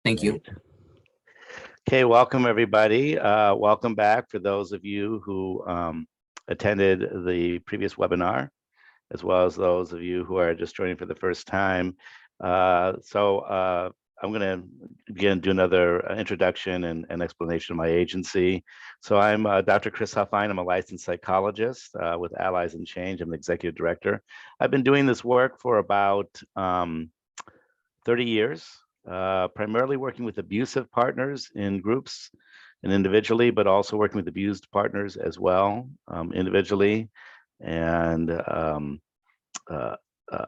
Thank you. Great. Okay, welcome everybody. Welcome back for those of you who attended the previous webinar, as well as those of you who are just joining for the first time. I'm going to again do another introduction and explanation of my agency. So I'm Dr. Chris Huffine. I'm a licensed psychologist with Allies in Change. I'm the executive director. I've been doing this work for about 30 years, primarily working with abusive partners in groups and individually, but also working with abused partners as well, individually and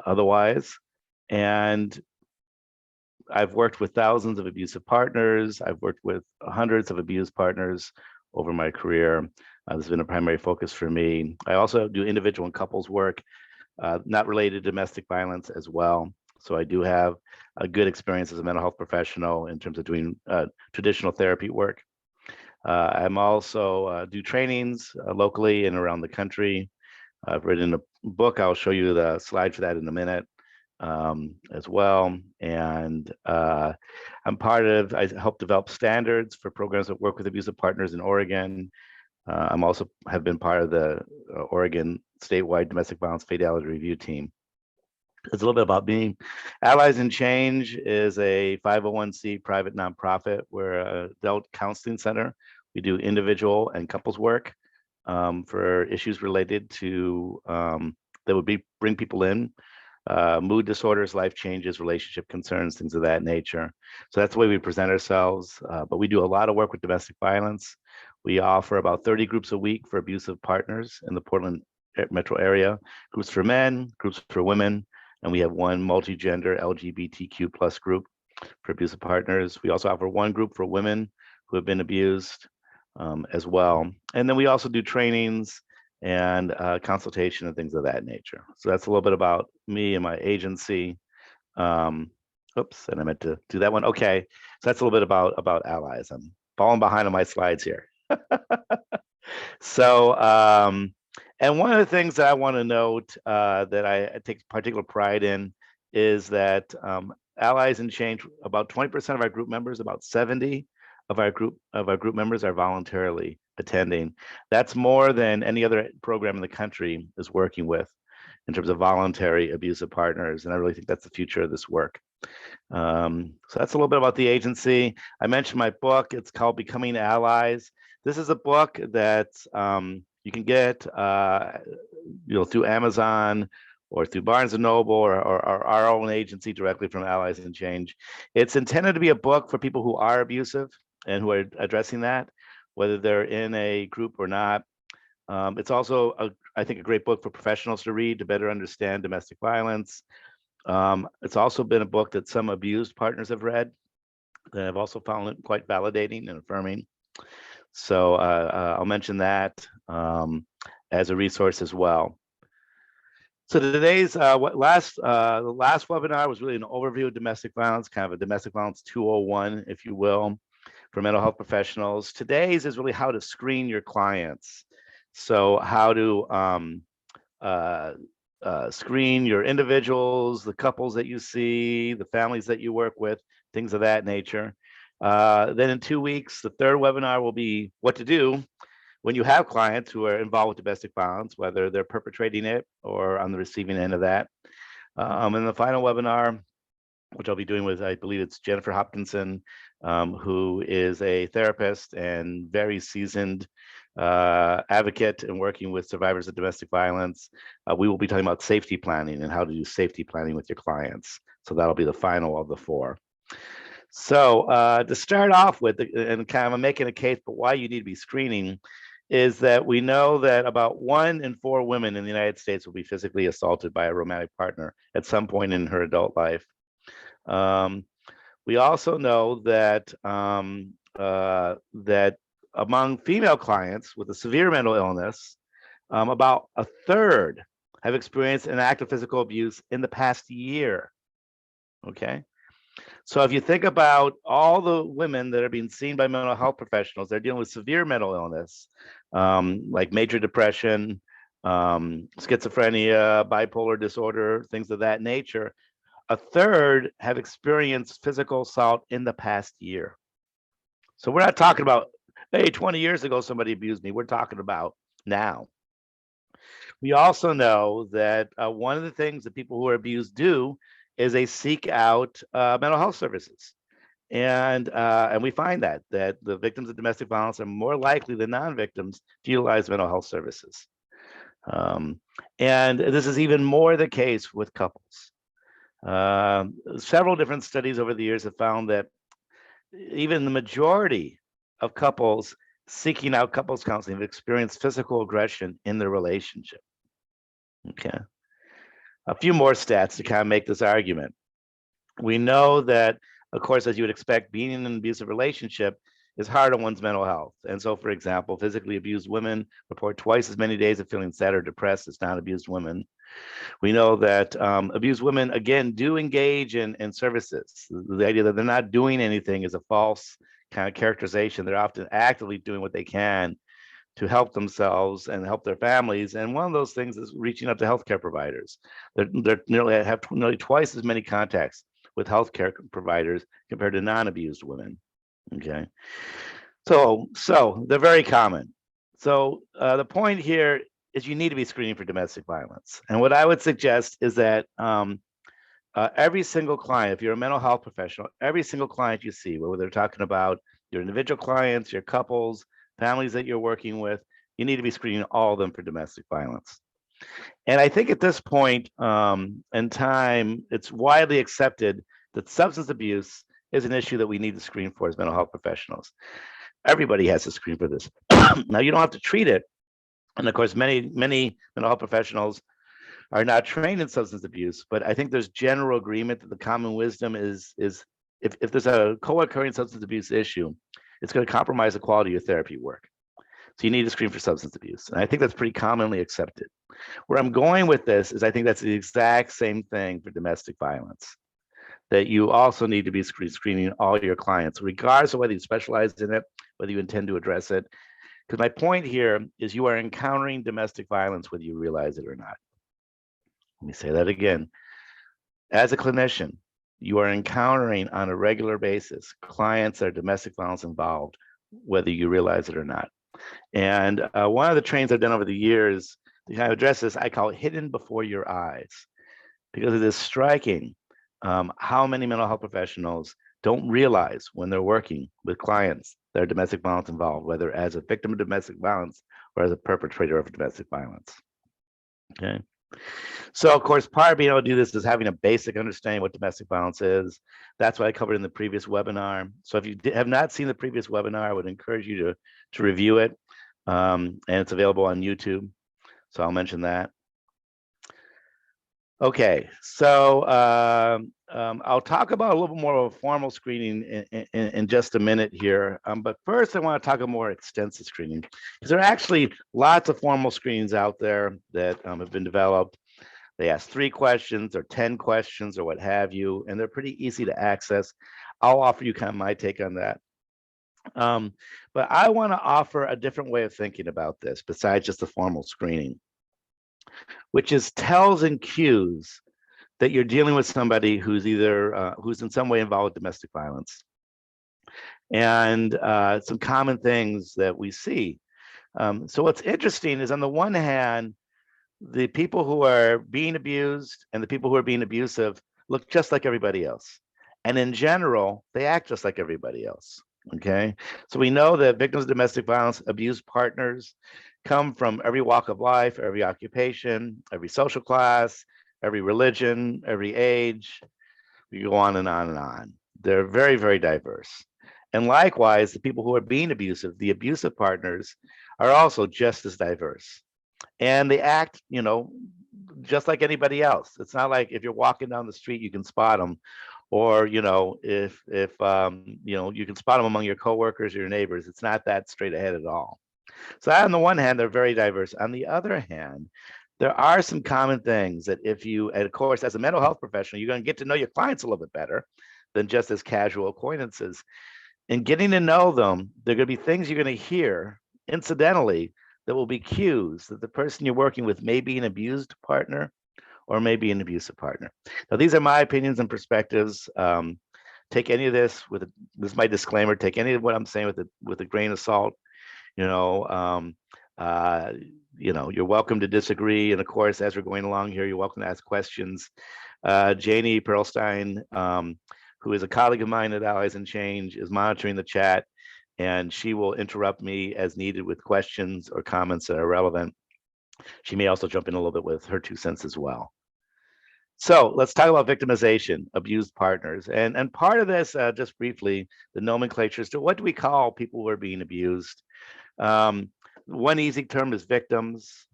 otherwise. And I've worked with thousands of abusive partners. I've worked with hundreds of abused partners over my career. This has been a primary focus for me. I also do individual and couples work, not related to domestic violence as well. So I do have a good experience as a mental health professional in terms of doing traditional therapy work. I'm also do trainings locally and around the country. I've written a book. I'll show you the slide for that in a minute as well. And I help develop standards for programs that work with abusive partners in Oregon. I'm also have been part of the Oregon statewide domestic violence fatality review team. It's a little bit about me. Allies in Change is a 501c private nonprofit. We're an adult counseling center. We do individual and couples work for issues related to that would bring people in, mood disorders, life changes, relationship concerns, things of that nature. So that's the way we present ourselves. But we do a lot of work with domestic violence. We offer about 30 groups a week for abusive partners in the Portland metro area, groups for men, groups for women, and we have one multi-gender LGBTQ plus group for abusive partners. We also offer one group for women who have been abused as well. And then we also do trainings and consultation and things of that nature. So that's a little bit about me and my agency. Oops, and I meant to do that one. Okay, so that's a little bit about Allies. I'm falling behind on my slides here. So, and one of the things that I want to note that I take particular pride in is that Allies in Change, about 20% of our group members, about 70 of our group members are voluntarily attending. That's more than any other program in the country is working with in terms of voluntary abusive partners, and I really think that's the future of this work. So that's a little bit about the agency. I mentioned my book. It's called Becoming Allies. This is a book that you can get through Amazon or through Barnes & Noble or our own agency directly from Allies in Change. It's intended to be a book for people who are abusive and who are addressing that, whether they're in a group or not. It's also, I think, a great book for professionals to read to better understand domestic violence. It's also been a book that some abused partners have read that I've also found it quite validating and affirming. So I'll mention that as a resource as well. So today's last webinar was really an overview of domestic violence, kind of a domestic violence 201, if you will, for mental health professionals. Today's is really how to screen your clients. So how to screen your individuals, the couples that you see, the families that you work with, things of that nature. Then in 2 weeks, the third webinar will be what to do when you have clients who are involved with domestic violence, whether they're perpetrating it or on the receiving end of that. And the final webinar, which I'll be doing with, I believe it's Jennifer Hopkinson, who is a therapist and very seasoned advocate in working with survivors of domestic violence. We will be talking about safety planning and how to do safety planning with your clients. So that'll be the final of the 4. So to start off with, and kind of making a case for why you need to be screening, is that we know that about 1 in 4 women in the United States will be physically assaulted by a romantic partner at some point in her adult life. We also know that that among female clients with a severe mental illness, about a third have experienced an act of physical abuse in the past year. Okay. So if you think about all the women that are being seen by mental health professionals, they're dealing with severe mental illness, like major depression, schizophrenia, bipolar disorder, things of that nature. A third have experienced physical assault in the past year. So we're not talking about, hey, 20 years ago somebody abused me. We're talking about now. We also know that one of the things that people who are abused do is they seek out mental health services. And we find that the victims of domestic violence are more likely than non-victims to utilize mental health services. And this is even more the case with couples. Several different studies over the years have found that even the majority of couples seeking out couples counseling have experienced physical aggression in their relationship. Okay. A few more stats to kind of make this argument. We know that, of course, as you would expect, being in an abusive relationship is hard on one's mental health. And so, for example, physically abused women report twice as many days of feeling sad or depressed as non-abused women. We know that abused women, again, do engage in services. The idea that they're not doing anything is a false kind of characterization. They're often actively doing what they can to help themselves and help their families. And one of those things is reaching out to healthcare providers. They're nearly twice as many contacts with healthcare providers compared to non-abused women. Okay, so they're very common. So the point here is you need to be screening for domestic violence. And what I would suggest is that every single client, if you're a mental health professional, every single client you see, whether they're talking about your individual clients, your couples, families that you're working with, you need to be screening all of them for domestic violence. And I think at this point in time, it's widely accepted that substance abuse is an issue that we need to screen for as mental health professionals. Everybody has to screen for this. Now, you don't have to treat it. And of course, many mental health professionals are not trained in substance abuse, but I think there's general agreement that the common wisdom is if there's a co-occurring substance abuse issue, it's going to compromise the quality of your therapy work. So you need to screen for substance abuse. And I think that's pretty commonly accepted. Where I'm going with this is I think that's the exact same thing for domestic violence, that you also need to be screening all your clients, regardless of whether you specialize in it, whether you intend to address it. Because my point here is you are encountering domestic violence whether you realize it or not. Let me say that again. As a clinician, you are encountering on a regular basis clients that are domestic violence involved, whether you realize it or not. And one of the trainings I've done over the years to kind of address this, I call it hidden before your eyes, because it is striking how many mental health professionals don't realize when they're working with clients that are domestic violence involved, whether as a victim of domestic violence or as a perpetrator of domestic violence. Okay. So, of course, part of being able to do this is having a basic understanding what domestic violence is. That's what I covered in the previous webinar. So if you have not seen the previous webinar, I would encourage you to review it. And it's available on YouTube. So I'll mention that. Okay, so I'll talk about a little more of a formal screening in just a minute here. But first, I want to talk about more extensive screening, because there are actually lots of formal screenings out there that have been developed. They ask 3 questions or 10 questions or what have you, and they're pretty easy to access. I'll offer you kind of my take on that. But I want to offer a different way of thinking about this besides just the formal screening, which is tells and cues that you're dealing with somebody who's either who's in some way involved with domestic violence. And some common things that we see. So what's interesting is, on the one hand, the people who are being abused and the people who are being abusive look just like everybody else. And in general, they act just like everybody else. Okay. So we know that victims of domestic violence, abused partners, come from every walk of life, every occupation, every social class, every religion, every age. We go on and on and on. They're very, very diverse. And likewise, the people who are being abusive, the abusive partners, are also just as diverse. And they act, just like anybody else. It's not like if you're walking down the street, you can spot them, or if you can spot them among your coworkers or your neighbors. It's not that straight ahead at all. So on the one hand, they're very diverse. On the other hand, there are some common things that if you, and of course, as a mental health professional, you're going to get to know your clients a little bit better than just as casual acquaintances. And getting to know them, there are going to be things you're going to hear incidentally that will be cues that the person you're working with may be an abused partner or maybe an abusive partner. Now, these are my opinions and perspectives. Take any of this with this is my disclaimer. Take any of what I'm saying with a grain of salt. You know, you're welcome to disagree, and of course, as we're going along here, you're welcome to ask questions. Janie Perlstein, who is a colleague of mine at Allies and Change, is monitoring the chat, and she will interrupt me as needed with questions or comments that are relevant. She may also jump in a little bit with her 2 cents as well. So let's talk about victimization, abused partners. And part of this, just briefly, the nomenclature. So what do we call people who are being abused? One easy term is victims.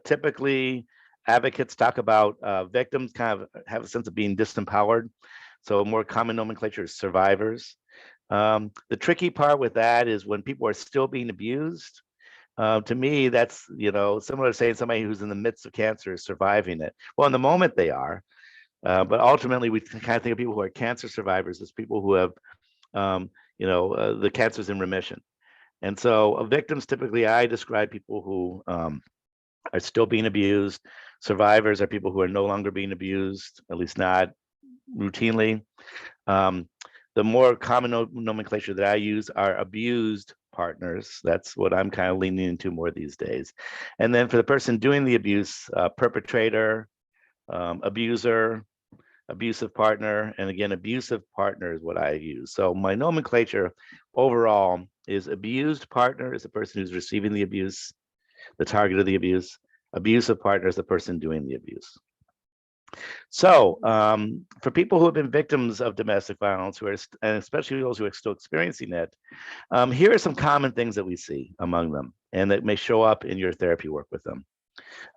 Typically, advocates talk about victims kind of have a sense of being disempowered. So a more common nomenclature is survivors. The tricky part with that is when people are still being abused. To me, that's similar to saying somebody who's in the midst of cancer is surviving it. Well, in the moment they are, but ultimately we kind of think of people who are cancer survivors as people who have, the cancer's in remission. And so victims, typically I describe people who are still being abused. Survivors are people who are no longer being abused, at least not routinely. The more common nomenclature that I use are abused partners. That's what I'm kind of leaning into more these days. And then for the person doing the abuse, perpetrator, abuser, abusive partner, and again, abusive partner is what I use. So my nomenclature overall is abused partner is the person who's receiving the abuse, the target of the abuse. Abusive partner is the person doing the abuse. So for people who have been victims of domestic violence, and especially those who are still experiencing it, here are some common things that we see among them and that may show up in your therapy work with them.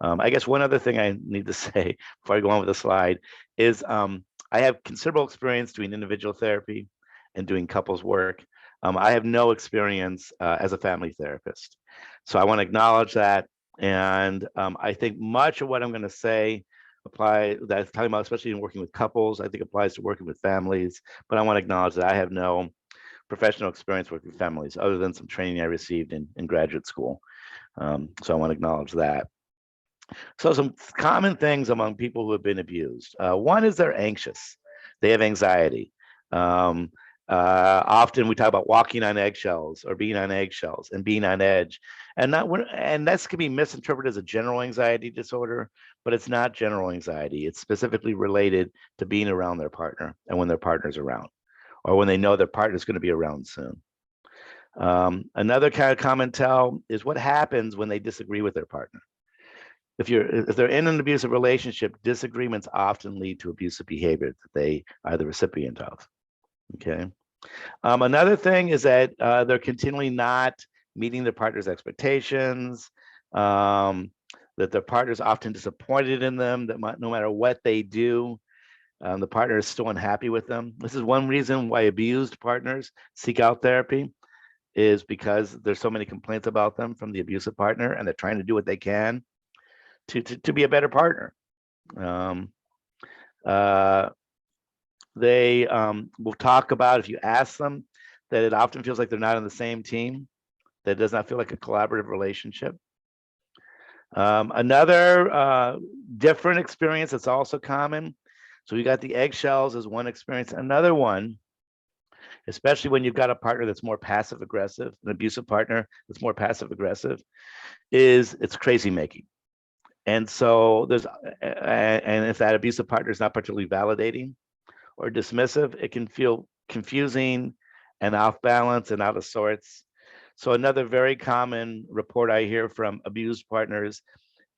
I guess one other thing I need to say before I go on with the slide is I have considerable experience doing individual therapy and doing couples work. I have no experience as a family therapist. So I want to acknowledge that. And I think much of what I'm going to say that's talking about, especially in working with couples, I think applies to working with families. But I want to acknowledge that I have no professional experience working with families other than some training I received in graduate school. So I want to acknowledge that. So some common things among people who have been abused. One is they're anxious. They have anxiety. Often we talk about walking on eggshells or being on eggshells and being on edge. And this can be misinterpreted as a general anxiety disorder, but it's not general anxiety. It's specifically related to being around their partner and when their partner's around, or when they know their partner's going to be around soon. Another kind of common tell is what happens when they disagree with their partner. If they're in an abusive relationship, disagreements often lead to abusive behavior that they are the recipient of. Okay. Another thing is that they're continually not meeting their partner's expectations, that their partner's often disappointed in them, that no matter what they do, the partner is still unhappy with them. This is one reason why abused partners seek out therapy, is because there's so many complaints about them from the abusive partner, and they're trying to do what they can to be a better partner. They will talk about, if you ask them, that it often feels like they're not on the same team, that it does not feel like a collaborative relationship. Another different experience that's also common. So we got the eggshells as one experience. Another one, especially when you've got a partner that's more passive aggressive, an abusive partner that's more passive aggressive, is it's crazy making. And so and if that abusive partner is not particularly validating or dismissive, it can feel confusing and off balance and out of sorts. So another very common report I hear from abused partners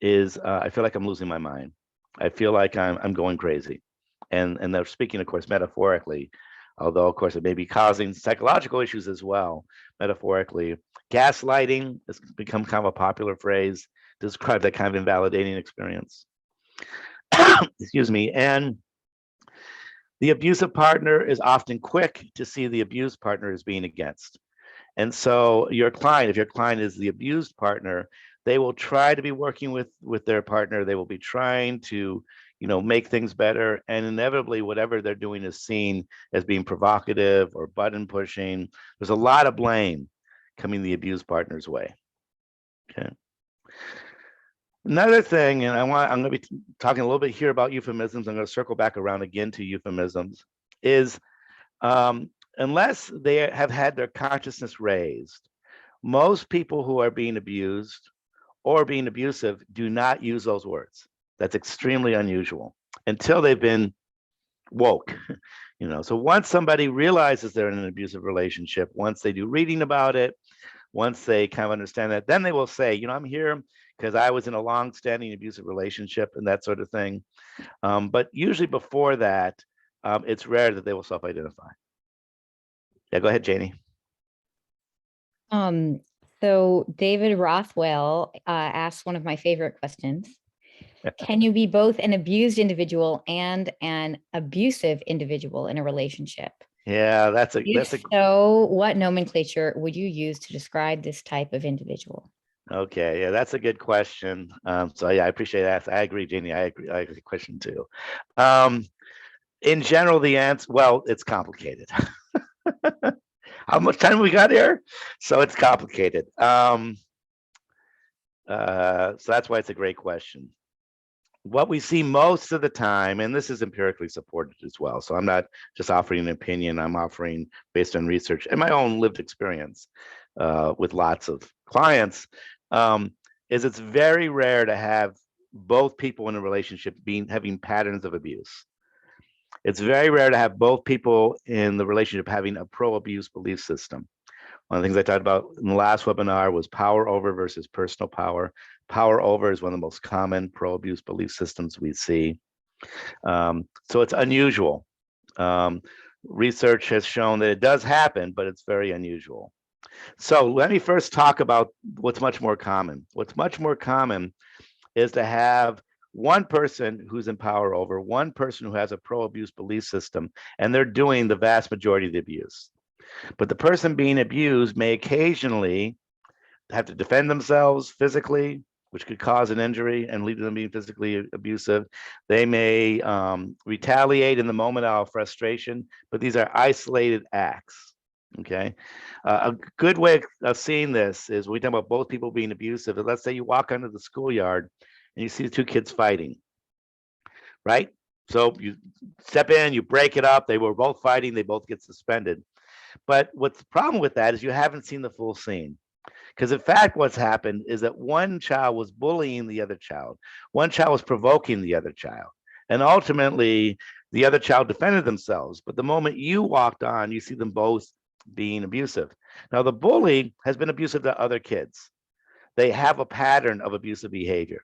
is, I feel like I'm losing my mind. I feel like I'm going crazy. And they're speaking, of course, metaphorically, although, of course, it may be causing psychological issues as well, metaphorically. Gaslighting has become kind of a popular phrase to describe that kind of invalidating experience. Excuse me. And the abusive partner is often quick to see the abused partner as being against. And so your client, if your client is the abused partner, they will try to be working with their partner. They will be trying to, make things better. And inevitably, whatever they're doing is seen as being provocative or button pushing. There's a lot of blame coming the abused partner's way. Okay. Another thing, and I'm going to be talking a little bit here about euphemisms. I'm going to circle back around again to euphemisms. Is unless they have had their consciousness raised, most people who are being abused or being abusive do not use those words. That's extremely unusual until they've been woke. So once somebody realizes they're in an abusive relationship, once they do reading about it, once they kind of understand that, then they will say, I'm here because I was in a long-standing abusive relationship and that sort of thing. But usually before that, it's rare that they will self-identify. Yeah, go ahead, Janie. So David Rothwell asked one of my favorite questions. Can you be both an abused individual and an abusive individual in a relationship? Yeah, So what nomenclature would you use to describe this type of individual? Okay, yeah, that's a good question. So yeah, I appreciate that. I agree, Janie. I agree. I agree with the question too. In general, the answer, well, it's complicated. How much time we got here? So it's complicated. So that's why it's a great question. What we see most of the time, and this is empirically supported as well, so I'm not just offering an opinion, I'm offering based on research and my own lived experience with lots of clients, is it's very rare to have both people in a relationship having patterns of abuse. It's very rare to have both people in the relationship having a pro-abuse belief system. One of the things I talked about in the last webinar was power over versus personal power. Power over is one of the most common pro-abuse belief systems we see. So it's unusual. Research has shown that it does happen, but it's very unusual. So let me first talk about what's much more common. What's much more common is to have one person who's in power over, one person who has a pro-abuse belief system, and they're doing the vast majority of the abuse. But the person being abused may occasionally have to defend themselves physically, which could cause an injury and lead to them being physically abusive. They may retaliate in the moment out of frustration, but these are isolated acts. Okay. A good way of seeing this is when we talk about both people being abusive. Let's say you walk onto the schoolyard and you see the two kids fighting, right? So you step in, you break it up. They were both fighting. They both get suspended. But what's the problem with that is you haven't seen the full scene. Because in fact, what's happened is that one child was bullying the other child. One child was provoking the other child. And ultimately, the other child defended themselves. But the moment you walked on, you see them both being abusive. Now, the bully has been abusive to other kids. They have a pattern of abusive behavior.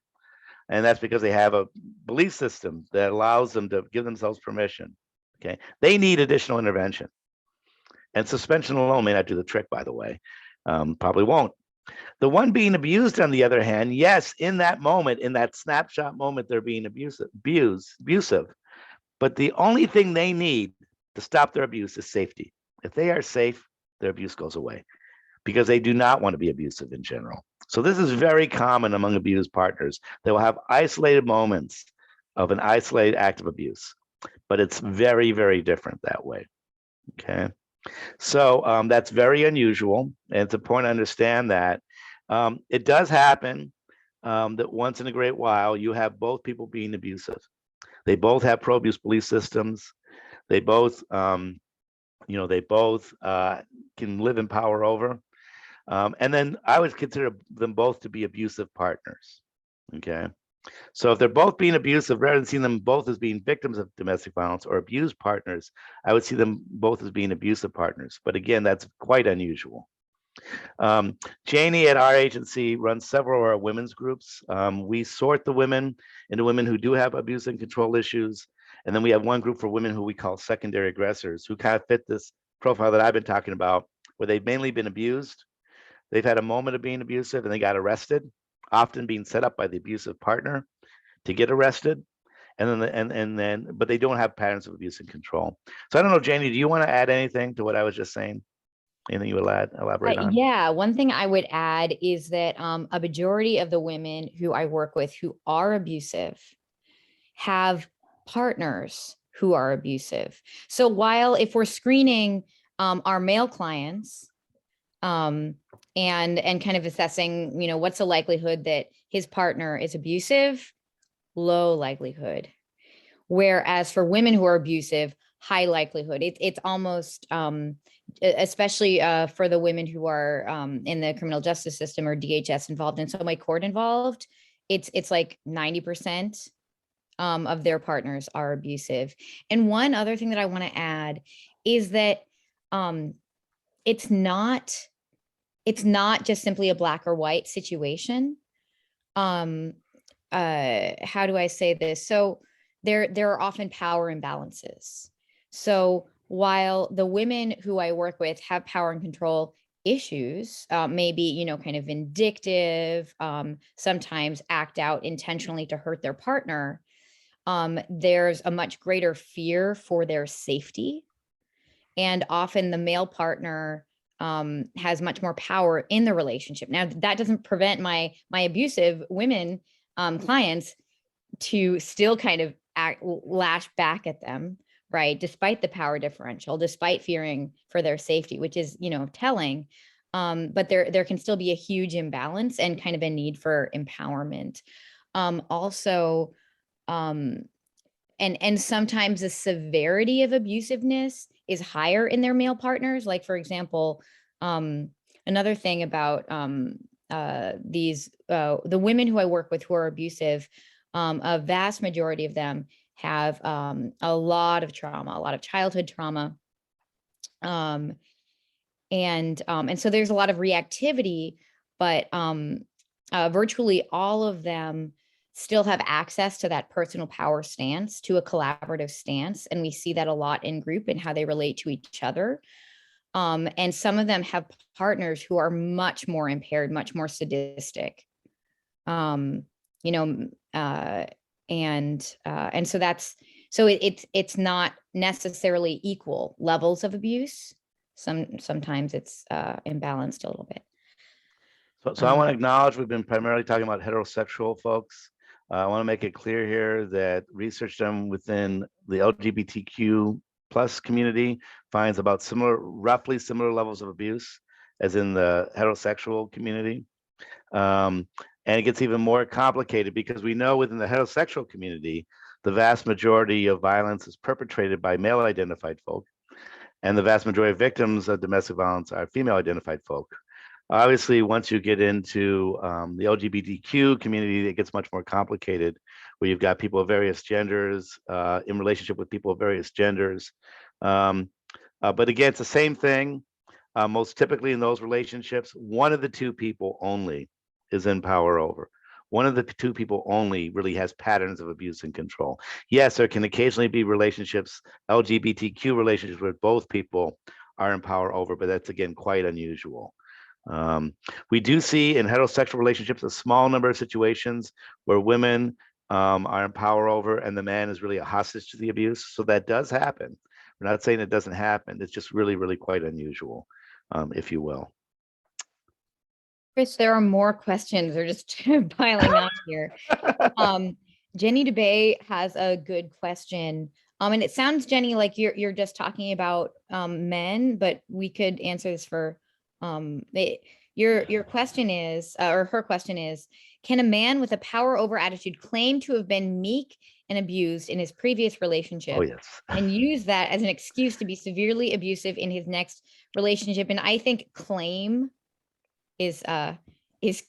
And that's because they have a belief system that allows them to give themselves permission. Okay. They need additional intervention. And suspension alone may not do the trick, by the way. Probably won't. The one being abused, on the other hand, yes, in that moment, in that snapshot moment, they're being abusive. But the only thing they need to stop their abuse is safety. If they are safe, their abuse goes away because they do not want to be abusive in general. So this is very common among abused partners. They will have isolated moments of an isolated act of abuse, but it's very, very different that way. Okay. So that's very unusual, and it's important to understand that. It does happen that once in a great while, you have both people being abusive. They both have pro-abuse belief systems. They both, they both can live in power over. And then I would consider them both to be abusive partners. Okay. So if they're both being abusive, rather than seeing them both as being victims of domestic violence or abused partners, I would see them both as being abusive partners. But again, that's quite unusual. Janie at our agency runs several of our women's groups. We sort the women into women who do have abuse and control issues. And then we have one group for women who we call secondary aggressors, who kind of fit this profile that I've been talking about, where they've mainly been abused. They've had a moment of being abusive and they got arrested, often being set up by the abusive partner to get arrested. And then, but they don't have patterns of abuse and control. So I don't know, Janie, do you want to add anything to what I was just saying? Anything you would elaborate on? Yeah, one thing I would add is that a majority of the women who I work with who are abusive have partners who are abusive. So while if we're screening our male clients and kind of assessing, what's the likelihood that his partner is abusive, low likelihood. Whereas for women who are abusive, high likelihood. It's almost, especially for the women who are in the criminal justice system or DHS involved in some way court involved, it's like 90% of their partners are abusive. And one other thing that I want to add is that it's not just simply a black or white situation. How do I say this? So there are often power imbalances. So while the women who I work with have power and control issues, maybe, you know, kind of vindictive, sometimes act out intentionally to hurt their partner, there's a much greater fear for their safety. And often the male partner has much more power in the relationship. Now, that doesn't prevent my abusive women clients to still kind of lash back at them, right? Despite the power differential, despite fearing for their safety, which is, you know, telling. But there can still be a huge imbalance and kind of a need for empowerment. Also, and sometimes the severity of abusiveness is higher in their male partners. Like, for example, another thing about the women who I work with who are abusive, a vast majority of them have a lot of trauma, a lot of childhood trauma. And so there's a lot of reactivity, but virtually all of them still have access to that personal power stance, to a collaborative stance. And we see that a lot in group and how they relate to each other. And some of them have partners who are much more impaired, much more sadistic. You know, and so it's not necessarily equal levels of abuse. Sometimes it's imbalanced a little bit. So I want to acknowledge we've been primarily talking about heterosexual folks. I want to make it clear here that research done within the LGBTQ plus community finds about roughly similar levels of abuse as in the heterosexual community. And it gets even more complicated because we know within the heterosexual community, the vast majority of violence is perpetrated by male identified folk. And the vast majority of victims of domestic violence are female identified folk. Obviously, once you get into the LGBTQ community, it gets much more complicated, where you've got people of various genders in relationship with people of various genders. But again, it's the same thing. Most typically in those relationships, one of the two people only is in power over. One of the two people only really has patterns of abuse and control. Yes, there can occasionally be relationships, LGBTQ relationships, where both people are in power over, but that's again quite unusual. We do see in heterosexual relationships a small number of situations where women are in power over and the man is really a hostage to the abuse. So that does happen. We're not saying it doesn't happen. It's just really, really quite unusual, if you will. Chris, there are more questions. They're just piling on here. Jenny DeBay has a good question. And it sounds, Jenny, like you're just talking about men, but we could answer this for your question is, or her question is, can a man with a power over attitude claim to have been meek and abused in his previous relationship and use that as an excuse to be severely abusive in his next relationship? And I think claim is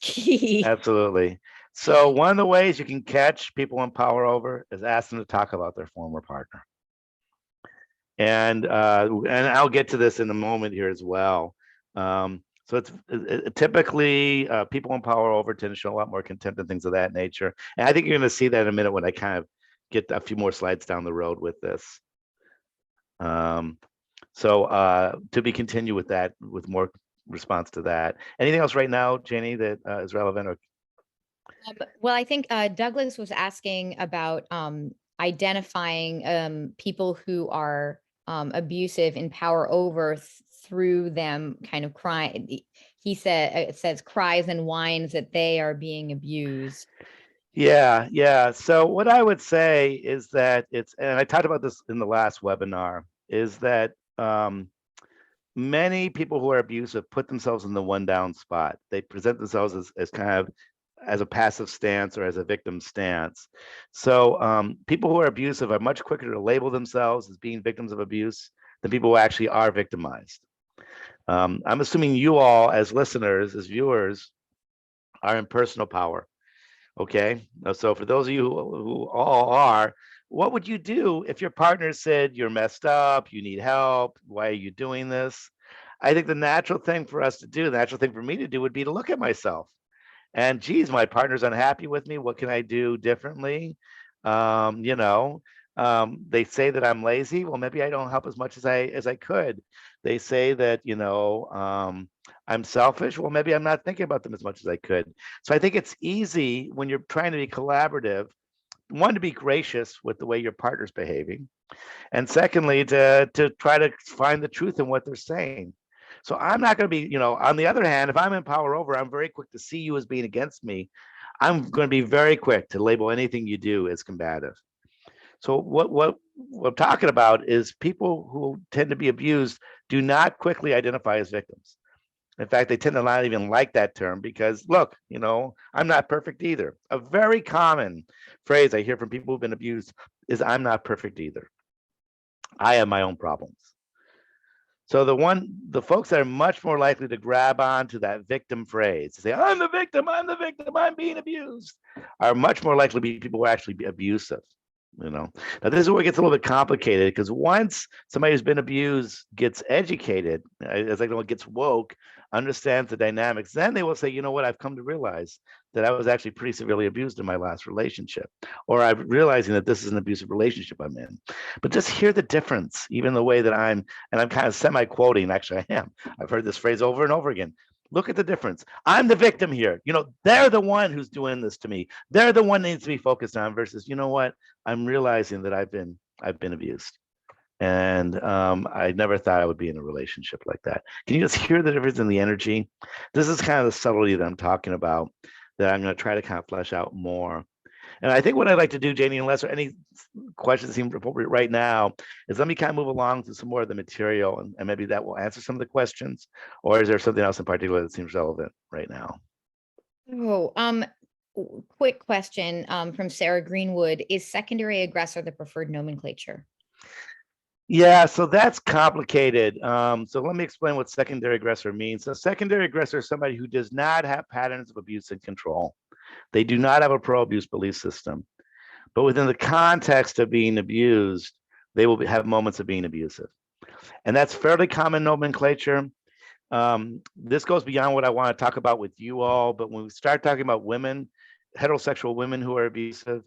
key. Absolutely. So one of the ways you can catch people in power over is ask them to talk about their former partner. And I'll get to this in a moment here as well. So it's typically people in power over tend to show a lot more contempt and things of that nature. And I think you're going to see that in a minute when I kind of get a few more slides down the road with this. So to be continued with that, with more response to that. Anything else right now, Janie, that is relevant? Or well, I think Douglas was asking about identifying people who are abusive in power over through them kind of crying. He said it says cries and whines that they are being abused. Yeah. So what I would say is that and I talked about this in the last webinar, is that many people who are abusive put themselves in the one down spot. They present themselves as kind of as a passive stance or as a victim stance. So people who are abusive are much quicker to label themselves as being victims of abuse than people who actually are victimized. I'm assuming you all, as listeners, as viewers, are in personal power. Okay. So for those of you who all are, what would you do if your partner said you're messed up, you need help, why are you doing this? I think the natural thing for us to do, the natural thing for me to do would be to look at myself and geez, my partner's unhappy with me. What can I do differently? Um, you know, they say that I'm lazy. Well, maybe I don't help as much as I could. They say that, I'm selfish. Well, maybe I'm not thinking about them as much as I could. So I think it's easy when you're trying to be collaborative, one, to be gracious with the way your partner's behaving, and secondly, to try to find the truth in what they're saying. So I'm not going to be, on the other hand, if I'm in power over, I'm very quick to see you as being against me. I'm going to be very quick to label anything you do as combative. So what I'm talking about is people who tend to be abused do not quickly identify as victims. In fact, they tend to not even like that term because, look, I'm not perfect either. A very common phrase I hear from people who've been abused is, I'm not perfect either. I have my own problems. So the folks that are much more likely to grab onto that victim phrase, to say, I'm the victim, I'm being abused, are much more likely to be people who are actually abusive. Now this is where it gets a little bit complicated, because once somebody who's been abused gets educated, as I know, gets woke, understands the dynamics, then they will say, you know what, I've come to realize that I was actually pretty severely abused in my last relationship, or I'm realizing that this is an abusive relationship I'm in. But just hear the difference, even the way that I'm kind of semi-quoting, actually I am. I've heard this phrase over and over again. Look at the difference. I'm the victim here. They're the one who's doing this to me. They're the one that needs to be focused on, versus, you know what? I'm realizing that I've been abused. And I never thought I would be in a relationship like that. Can you just hear the difference in the energy? This is kind of the subtlety that I'm talking about, that I'm going to try to kind of flesh out more. And I think what I'd like to do, Janie, unless there are any questions seem appropriate right now, is let me kind of move along to some more of the material, and maybe that will answer some of the questions. Or is there something else in particular that seems relevant right now? Oh, quick question from Sarah Greenwood. Is secondary aggressor the preferred nomenclature? Yeah, so that's complicated. So let me explain what secondary aggressor means. So secondary aggressor is somebody who does not have patterns of abuse and control. They do not have a pro-abuse belief system. But within the context of being abused, they will have moments of being abusive. And that's fairly common nomenclature. This goes beyond what I want to talk about with you all, but when we start talking about women, heterosexual women who are abusive,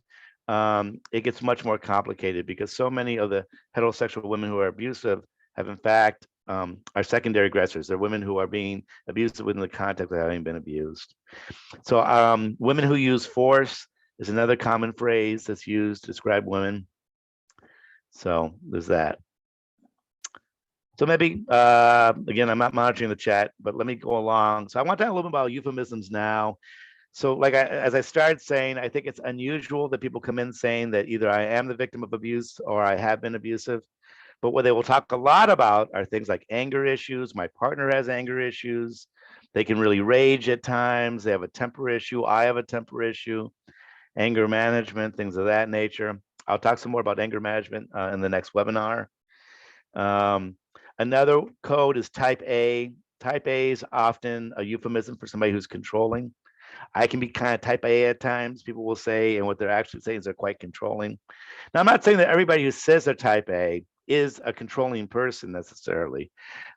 it gets much more complicated, because so many of the heterosexual women who are abusive have, in fact, are secondary aggressors. They're women who are being abusive within the context of having been abused. So women who use force is another common phrase that's used to describe women. So there's that. So maybe, again, I'm not monitoring the chat, but let me go along. So I want to talk a little bit about euphemisms now. So as I started saying, I think it's unusual that people come in saying that either I am the victim of abuse or I have been abusive. But what they will talk a lot about are things like anger issues. My partner has anger issues. They can really rage at times. They have a temper issue. I have a temper issue. Anger management, things of that nature. I'll talk some more about anger management in the next webinar. Another code is type A. Type A is often a euphemism for somebody who's controlling. I can be kind of type A at times, people will say, and what they're actually saying is they're quite controlling. Now, I'm not saying that everybody who says they're type A is a controlling person necessarily,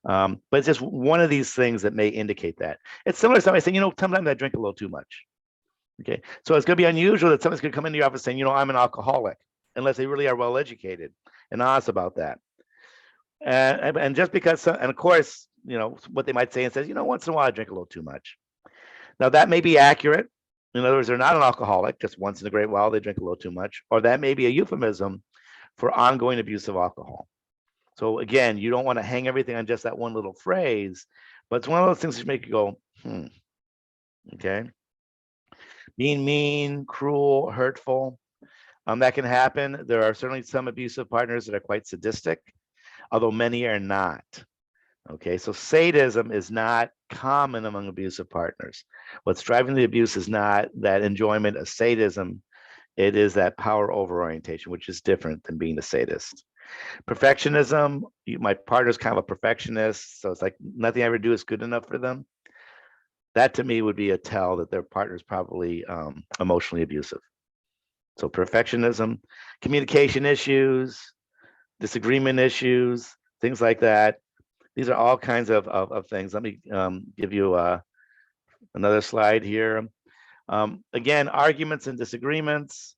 but it's just one of these things that may indicate that. It's similar to somebody saying, sometimes I drink a little too much. Okay, so it's going to be unusual that someone's going to come into your office saying, I'm an alcoholic, unless they really are well educated and honest about that. And just because, and of course, what they might say and says, once in a while I drink a little too much. Now that may be accurate. In other words, they're not an alcoholic, just once in a great while they drink a little too much, or that may be a euphemism for ongoing abuse of alcohol. So again, you don't want to hang everything on just that one little phrase, but it's one of those things that make you go, okay. Being mean, cruel, hurtful, that can happen. There are certainly some abusive partners that are quite sadistic, although many are not. Okay, so sadism is not common among abusive partners. What's driving the abuse is not that enjoyment of sadism, it is that power over orientation, which is different than being a sadist. Perfectionism, my partner's kind of a perfectionist, so it's like nothing I ever do is good enough for them. That to me would be a tell that their partner's probably emotionally abusive. So perfectionism, communication issues, disagreement issues, things like that. These are all kinds of things. Let me give you another slide here. Again, arguments and disagreements.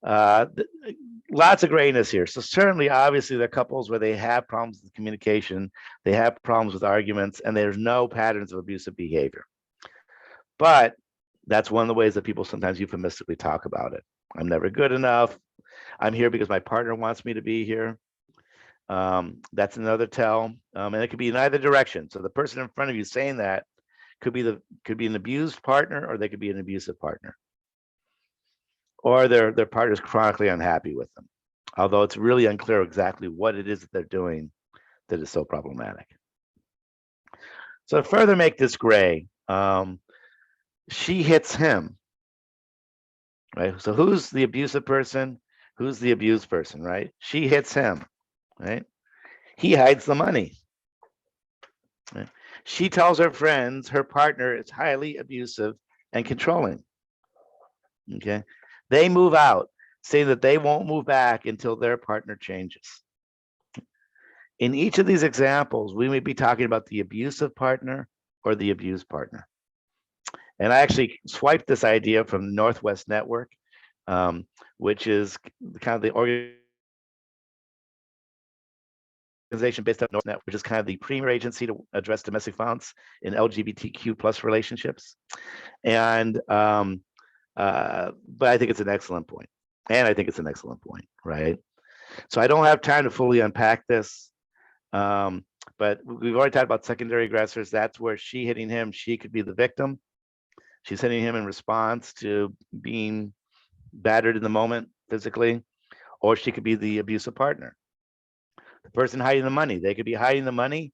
Lots of grayness here. So certainly, obviously, there are couples where they have problems with communication, they have problems with arguments, and there's no patterns of abusive behavior. But that's one of the ways that people sometimes euphemistically talk about it. I'm never good enough. I'm here because my partner wants me to be here. That's another tell, and it could be in either direction. So the person in front of you saying that could be an abused partner, or they could be an abusive partner, or their partner is chronically unhappy with them. Although it's really unclear exactly what it is that they're doing that is so problematic. So to further make this gray, she hits him, right? So who's the abusive person? Who's the abused person, right? She hits him, right? He hides the money. Right? She tells her friends her partner is highly abusive and controlling. Okay. They move out, saying that they won't move back until their partner changes. In each of these examples, we may be talking about the abusive partner or the abused partner. And I actually swiped this idea from the Northwest Network, which is kind of the organization based on NorthNet, which is kind of the premier agency to address domestic violence in LGBTQ plus relationships. And but I think it's an excellent point. And I think it's an excellent point, right? So I don't have time to fully unpack this. But we've already talked about secondary aggressors. That's where she hitting him, she could be the victim. She's hitting him in response to being battered in the moment physically, or she could be the abusive partner. The person hiding the money, they could be hiding the money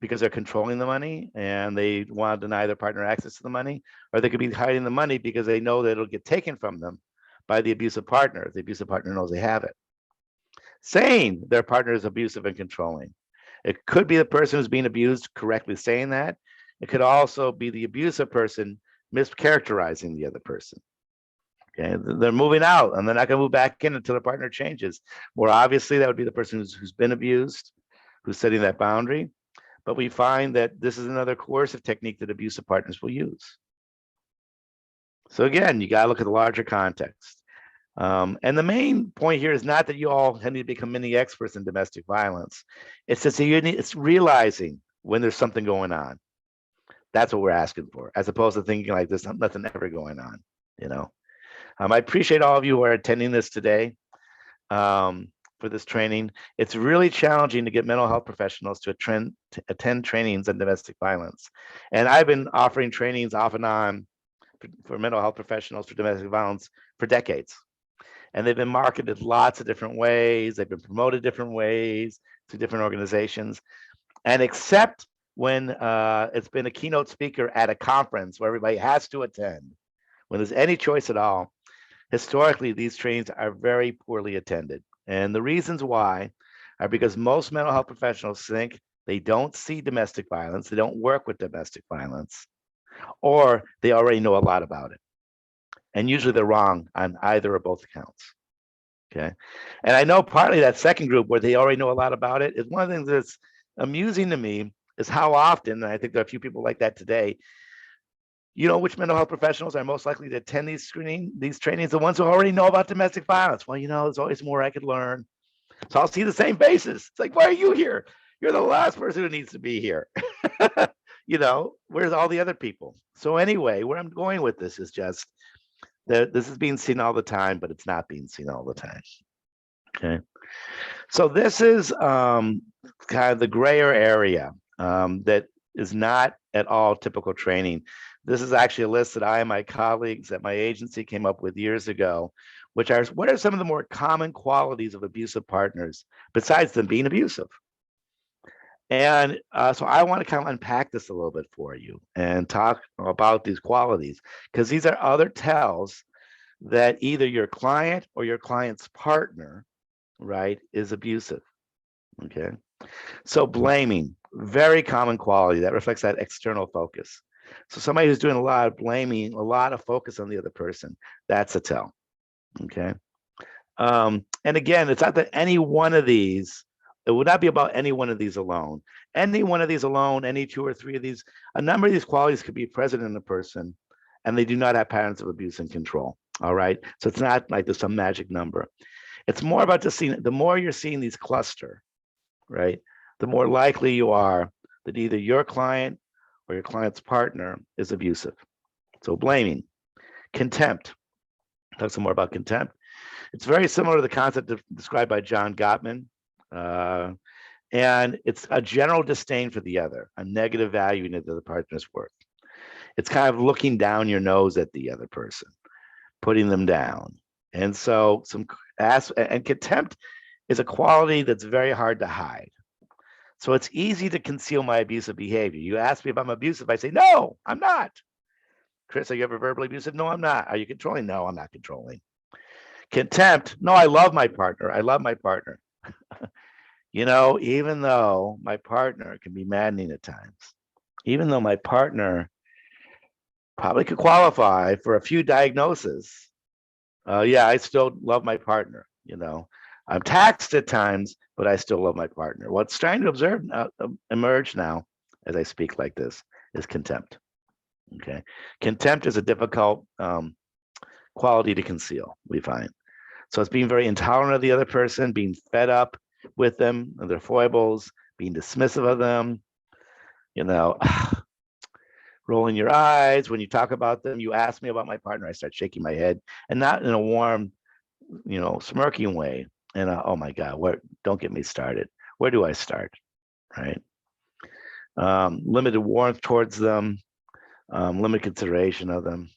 because they're controlling the money and they want to deny their partner access to the money, or they could be hiding the money because they know that it'll get taken from them by the abusive partner. The abusive partner knows they have it. Saying their partner is abusive and controlling. It could be the person who's being abused correctly saying that. It could also be the abusive person mischaracterizing the other person. Okay, they're moving out and they're not going to move back in until their partner changes. More obviously, that would be the person who's been abused, who's setting that boundary. But we find that this is another coercive technique that abusive partners will use. So again, you got to look at the larger context. And the main point here is not that you all need to become mini experts in domestic violence. It's just it's realizing when there's something going on. That's what we're asking for, as opposed to thinking like there's nothing ever going on, you know. I appreciate all of you who are attending this today for this training. It's really challenging to get mental health professionals to attend trainings on domestic violence. And I've been offering trainings off and on for mental health professionals for domestic violence for decades. And they've been marketed lots of different ways. They've been promoted different ways to different organizations. And except when it's been a keynote speaker at a conference where everybody has to attend, when there's any choice at all, historically, these trainings are very poorly attended. And the reasons why are because most mental health professionals think they don't see domestic violence, they don't work with domestic violence, or they already know a lot about it. And usually they're wrong on either or both accounts. Okay. And I know partly that second group where they already know a lot about it is one of the things that's amusing to me is how often, and I think there are a few people like that today, you know which mental health professionals are most likely to attend these trainings? The ones who already know about domestic violence. Well, you know, there's always more I could learn. So I'll see the same faces. It's like, why are you here? You're the last person who needs to be here. You know, where's all the other people? So anyway, where I'm going with this is just that this is being seen all the time, but it's not being seen all the time. Okay. So this is kind of the grayer area that is not at all typical training. This is actually a list that I and my colleagues at my agency came up with years ago, which are what are some of the more common qualities of abusive partners besides them being abusive? And so I want to kind of unpack this a little bit for you and talk about these qualities, because these are other tells that either your client or your client's partner, right, is abusive. Okay. So blaming, very common quality that reflects that external focus. So somebody who's doing a lot of blaming, a lot of focus on the other person, that's a tell. Okay. And again, it's not that any one of these, it would not be about any one of these alone. Any one of these alone, any two or three of these, a number of these qualities could be present in a person, and they do not have patterns of abuse and control. All right. So it's not like there's some magic number. It's more about just seeing, the more you're seeing these cluster, right, the more likely you are that either your client or your client's partner is abusive. So blaming, contempt. Talk some more about contempt. It's very similar to the concept described by John Gottman. And it's a general disdain for the other, a negative value in the other partner's worth. It's kind of looking down your nose at the other person, putting them down. And so and contempt is a quality that's very hard to hide. So it's easy to conceal my abusive behavior. You ask me if I'm abusive, I say, no, I'm not. Chris, are you ever verbally abusive? No, I'm not. Are you controlling? No, I'm not controlling. Contempt. No, I love my partner. I love my partner. Even though my partner can be maddening at times, even though my partner probably could qualify for a few diagnoses, yeah, I still love my partner. I'm taxed at times, but I still love my partner. What's trying to emerge now as I speak like this is contempt. Okay. Contempt is a difficult quality to conceal, we find. So it's being very intolerant of the other person, being fed up with them and their foibles, being dismissive of them, rolling your eyes when you talk about them. You ask me about my partner, I start shaking my head, and not in a warm, smirking way. And oh my God, don't get me started. Where do I start? Right. Limited warmth towards them, limited consideration of them.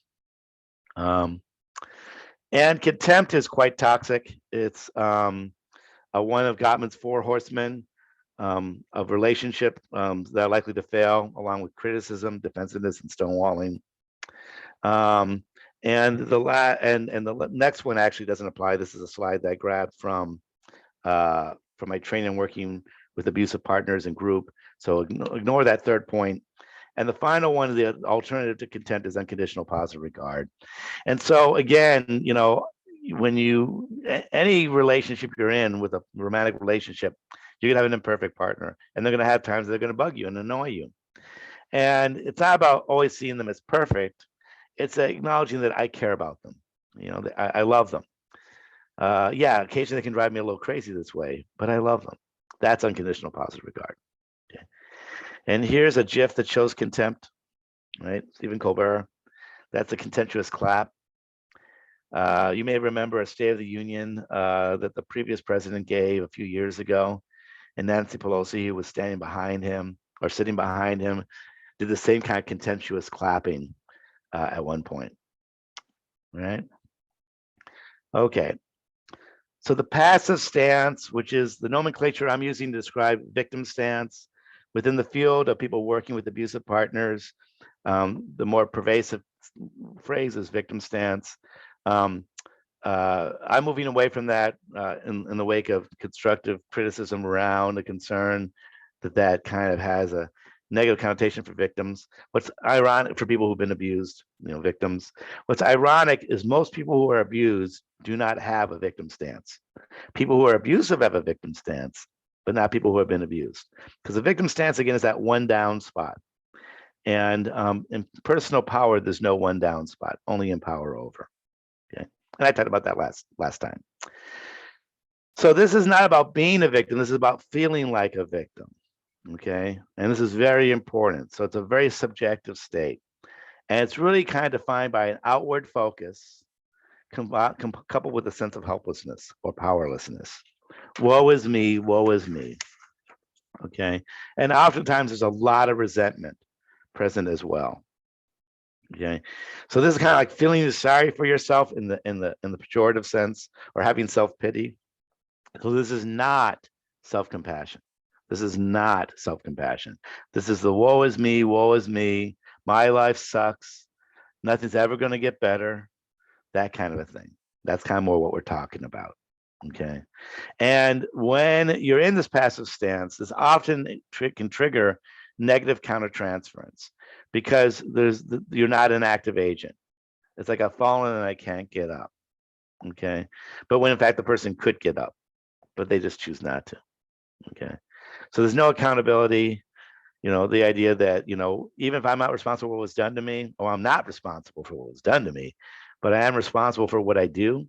And contempt is quite toxic. It's one of Gottman's four horsemen of relationship that are likely to fail, along with criticism, defensiveness, and stonewalling. And the next one actually doesn't apply. This is a slide that I grabbed from my training working with abusive partners and group. So ignore that third point. And the final one, the alternative to contempt, is unconditional positive regard. And so again, when any relationship you're in with a romantic relationship, you're gonna have an imperfect partner, and they're gonna have times they're gonna bug you and annoy you. And it's not about always seeing them as perfect. It's acknowledging that I care about them. I love them. Yeah, occasionally they can drive me a little crazy this way, but I love them. That's unconditional positive regard. Okay. And here's a GIF that shows contempt, right? Stephen Colbert. That's a contemptuous clap. You may remember a State of the Union that the previous president gave a few years ago, and Nancy Pelosi, who was standing behind him or sitting behind him, did the same kind of contemptuous clapping at one point, right? Okay. So the passive stance, which is the nomenclature I'm using to describe victim stance within the field of people working with abusive partners, the more pervasive phrase is victim stance. I'm moving away from that in the wake of constructive criticism around the concern that kind of has a negative connotation for victims. What's ironic for people who've been abused, victims. What's ironic is most people who are abused do not have a victim stance. People who are abusive have a victim stance, but not people who have been abused. Because the victim stance, again, is that one down spot. And in personal power, there's no one down spot, only in power over. Okay. And I talked about that last time. So this is not about being a victim. This is about feeling like a victim. Okay. And this is very important. So it's a very subjective state. And it's really kind of defined by an outward focus coupled with a sense of helplessness or powerlessness. Woe is me, woe is me. Okay. And oftentimes there's a lot of resentment present as well. Okay. So this is kind of like feeling sorry for yourself in the pejorative sense, or having self-pity. So this is not self-compassion. This is not self-compassion. This is the woe is me, my life sucks, nothing's ever going to get better, that kind of a thing. That's kind of more what we're talking about. Okay. And when you're in this passive stance, this often can trigger negative countertransference because you're not an active agent. It's like I've fallen and I can't get up. Okay. But when in fact the person could get up, but they just choose not to. Okay. So there's no accountability. The idea that, even if I'm not responsible for what was done to me, or I'm not responsible for what was done to me, but I am responsible for what I do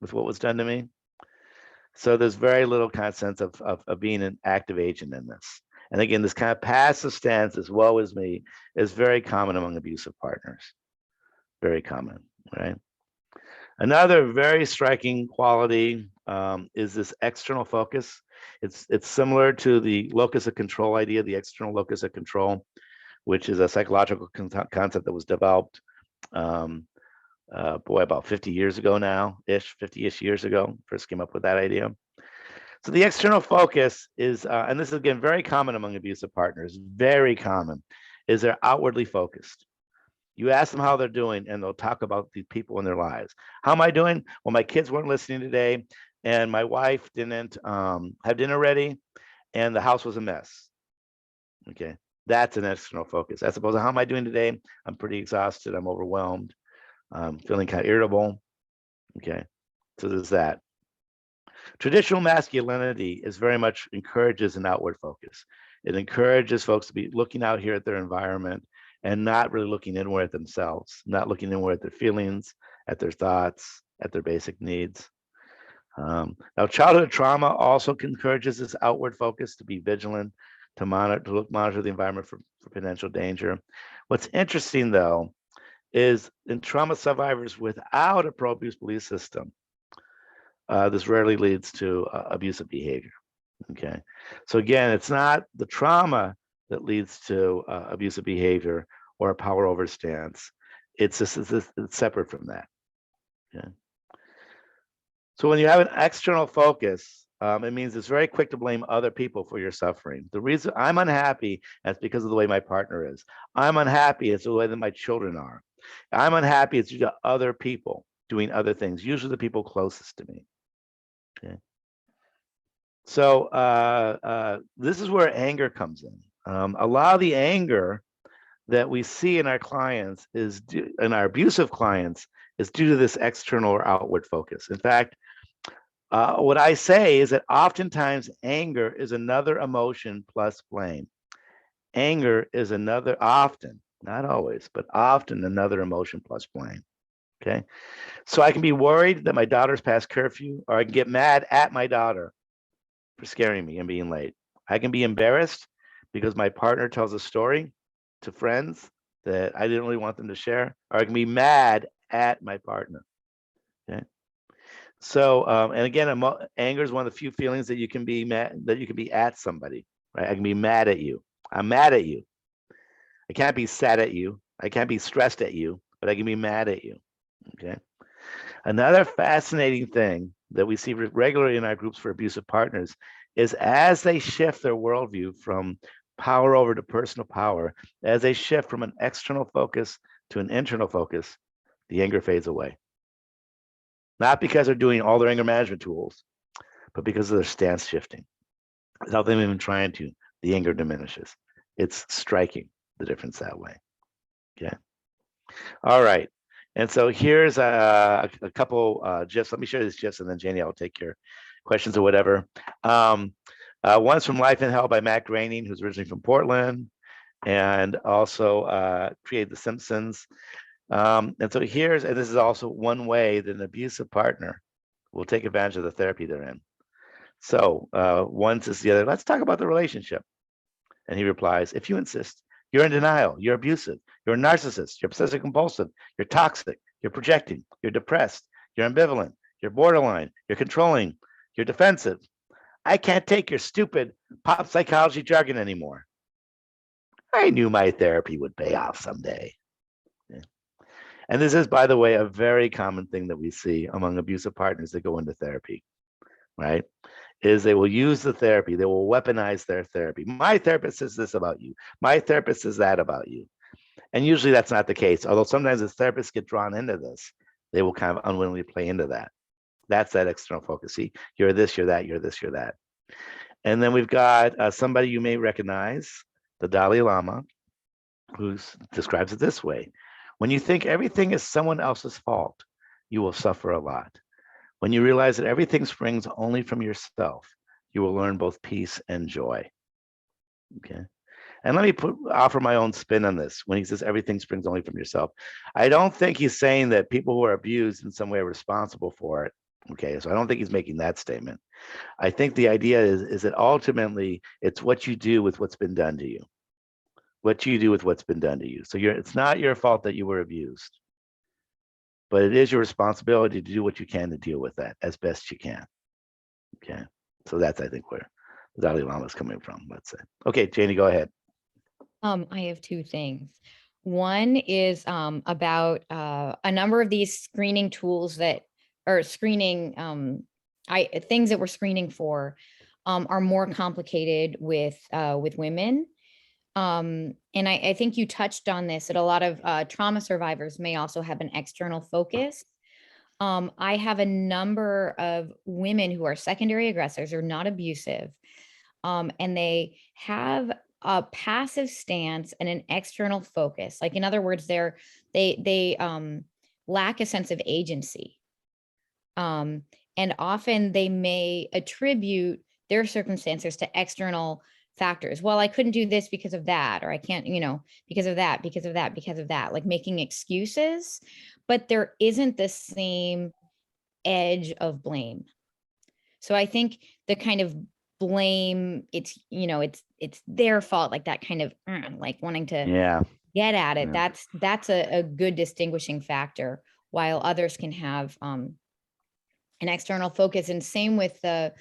with what was done to me. So there's very little kind of sense of being an active agent in this. And again, this kind of passive stance, as well as me, is very common among abusive partners. Very common, right? Another very striking quality is this external focus. It's similar to the locus of control idea, the external locus of control, which is a psychological concept that was developed, about 50 years ago now, 50-ish years ago, first came up with that idea. So the external focus is, and this is again very common among abusive partners, very common, is they're outwardly focused. You ask them how they're doing, and they'll talk about the people in their lives. How am I doing? Well, my kids weren't listening today, and my wife didn't have dinner ready, and the house was a mess. Okay, that's an external focus. As opposed to how am I doing today? I'm pretty exhausted. I'm overwhelmed. I'm feeling kind of irritable. Okay, so there's that. Traditional masculinity is very much encourages an outward focus. It encourages folks to be looking out here at their environment and not really looking inward at themselves, not looking inward at their feelings, at their thoughts, at their basic needs. Now, childhood trauma also encourages this outward focus to be vigilant, to monitor the environment for potential danger. What's interesting, though, is in trauma survivors without a pro-abuse belief system, this rarely leads to abusive behavior. Okay, so again, it's not the trauma that leads to abusive behavior or a power over stance. It's separate from that. Okay. So when you have an external focus, it means it's very quick to blame other people for your suffering. The reason I'm unhappy, that's because of the way my partner is. I'm unhappy, it's the way that my children are. I'm unhappy, it's due to other people doing other things, usually the people closest to me. Okay. So this is where anger comes in. A lot of the anger that we see in our clients in our abusive clients is due to this external or outward focus. In fact, what I say is that oftentimes anger is another emotion plus blame. Anger is often, not always, but often another emotion plus blame. Okay. So I can be worried that my daughter's past curfew, or I can get mad at my daughter for scaring me and being late. I can be embarrassed because my partner tells a story to friends that I didn't really want them to share, or I can be mad at my partner. Okay. So, and again, anger is one of the few feelings that you can be mad, that you can be at somebody, right? I can be mad at you. I'm mad at you. I can't be sad at you. I can't be stressed at you, but I can be mad at you. Okay. Another fascinating thing that we see regularly in our groups for abusive partners is as they shift their worldview from power over to personal power, as they shift from an external focus to an internal focus, the anger fades away. Not because they're doing all their anger management tools, but because of their stance shifting. Without them even trying to, the anger diminishes. It's striking, the difference that way. Okay. All right. And so here's a couple GIFs. Let me share these GIFs, and then Janie, I'll take your questions or whatever. One's from Life in Hell by Matt Groening, who's originally from Portland, and also created The Simpsons. And so and this is also one way that an abusive partner will take advantage of the therapy they're in. So one says the other, let's talk about the relationship. And he replies, if you insist, you're in denial, you're abusive, you're a narcissist, you're obsessive compulsive, you're toxic, you're projecting, you're depressed, you're ambivalent, you're borderline, you're controlling, you're defensive. I can't take your stupid pop psychology jargon anymore. I knew my therapy would pay off someday. Yeah. And this is, by the way, a very common thing that we see among abusive partners that go into therapy, right? is they will use the therapy. They will weaponize their therapy. My therapist says this about you. My therapist says that about you. And usually that's not the case. Although sometimes as therapists get drawn into this, they will kind of unwillingly play into that. That's that external focus. See, you're this, you're that, you're this, you're that. And then we've got somebody you may recognize, the Dalai Lama, who describes it this way. When you think everything is someone else's fault, you will suffer a lot. When you realize that everything springs only from yourself, you will learn both peace and joy. Okay. And let me offer my own spin on this. When he says everything springs only from yourself, I don't think he's saying that people who are abused in some way are responsible for it. Okay. So I don't think he's making that statement. I think the idea is that ultimately it's what you do with what's been done to you. What you do with what's been done to you. So it's not your fault that you were abused, but it is your responsibility to do what you can to deal with that as best you can. Okay. So that's, I think, where the Dalai Lama is coming from, let's say. Okay, Janie, go ahead. I have two things. One is about a number of these screening tools that are screening things that we're screening for are more complicated with women. And I think you touched on this, that a lot of trauma survivors may also have an external focus. I have a number of women who are secondary aggressors or not abusive, and they have a passive stance and an external focus. Like, in other words, they lack a sense of agency. And often they may attribute their circumstances to external factors. Well, I couldn't do this because of that, or I can't, because of that, because of that, because of that, like making excuses, but there isn't the same edge of blame. So I think the kind of blame, it's their fault, like that kind of like wanting to get at it. That's a good distinguishing factor, while others can have an external focus. And same with the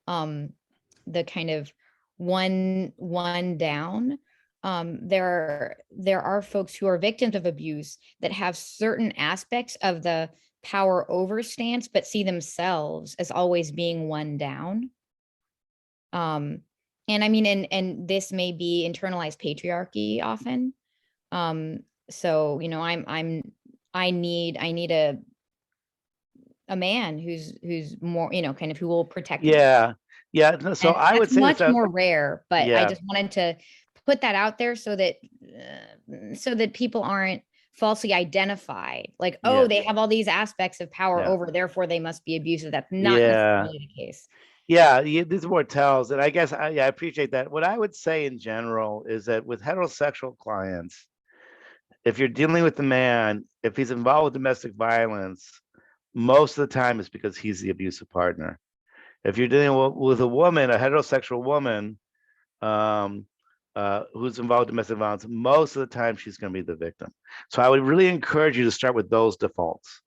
kind of one down. There are folks who are victims of abuse that have certain aspects of the power over stance, but see themselves as always being one down. And I mean, and this may be internalized patriarchy often. So, I need a man who's more, kind of who will protect me. Yeah. So And I would that's say much more rare, but I Yeah. just wanted to put that out there so that people aren't falsely identified. Like, oh, they have all these aspects of power over, therefore they must be abusive. That's not necessarily the case. Yeah, these are more tells. And I guess I appreciate that. What I would say in general is that with heterosexual clients, if you're dealing with the man, if he's involved with domestic violence, most of the time it's because he's the abusive partner. If you're dealing with a woman, a heterosexual woman, who's involved in domestic violence, most of the time she's going to be the victim. So I would really encourage you to start with those defaults,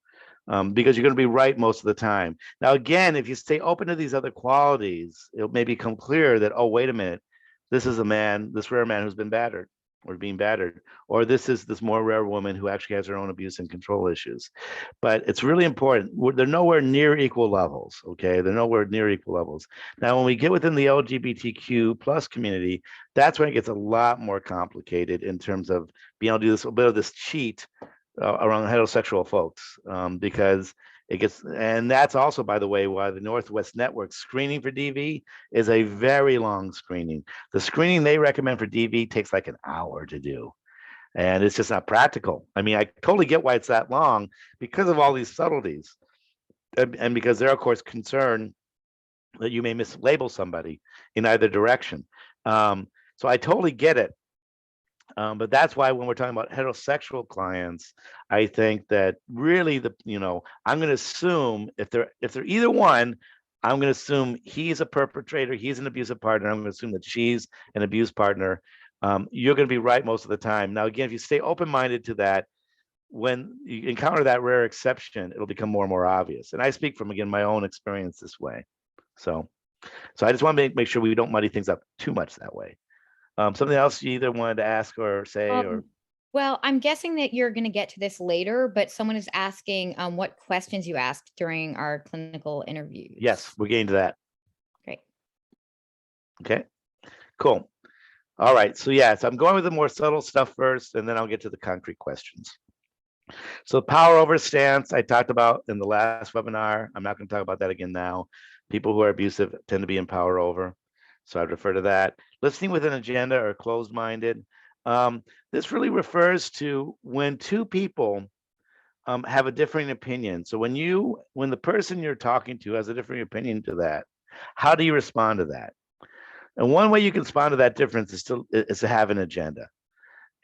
because you're going to be right most of the time. Now, again, if you stay open to these other qualities, it may become clear that, oh, wait a minute, this is a man, this rare man who's been battered or being battered, or this is this more rare woman who actually has her own abuse and control issues. But it's really important. They're nowhere near equal levels, okay? They're nowhere near equal levels. Now, when we get within the LGBTQ plus community, that's when it gets a lot more complicated in terms of being able to do this, a bit of this cheat around heterosexual folks, because it gets, and that's also, by the way, why the Northwest Network screening for DV is a very long screening. The screening they recommend for DV takes like an hour to do. And it's just not practical. I mean, I totally get why it's that long because of all these subtleties. And because they're, of course, concerned that you may mislabel somebody in either direction. So I totally get it. But that's why when we're talking about heterosexual clients, I think that really I'm going to assume if they're either one, I'm going to assume he's a perpetrator, he's an abusive partner. I'm going to assume that she's an abuse partner. You're going to be right most of the time. Now, again, if you stay open-minded to that, when you encounter that rare exception, it'll become more and more obvious. And I speak from, again, my own experience this way. So I just want to make sure we don't muddy things up too much that way. Something else you either wanted to ask or say, or? Well, I'm guessing that you're going to get to this later, but someone is asking what questions you asked during our clinical interviews. Yes, we're getting to that. Great. Okay, cool. All right, so yeah, so I'm going with the more subtle stuff first, and then I'll get to the concrete questions. So power over stance, I talked about in the last webinar. I'm not going to talk about that again now. People who are abusive tend to be in power over. So I'd refer to that. Listening with an agenda or closed-minded. This really refers to when two people have a differing opinion. So when the person you're talking to has a differing opinion to that, how do you respond to that? And one way you can respond to that difference is to have an agenda,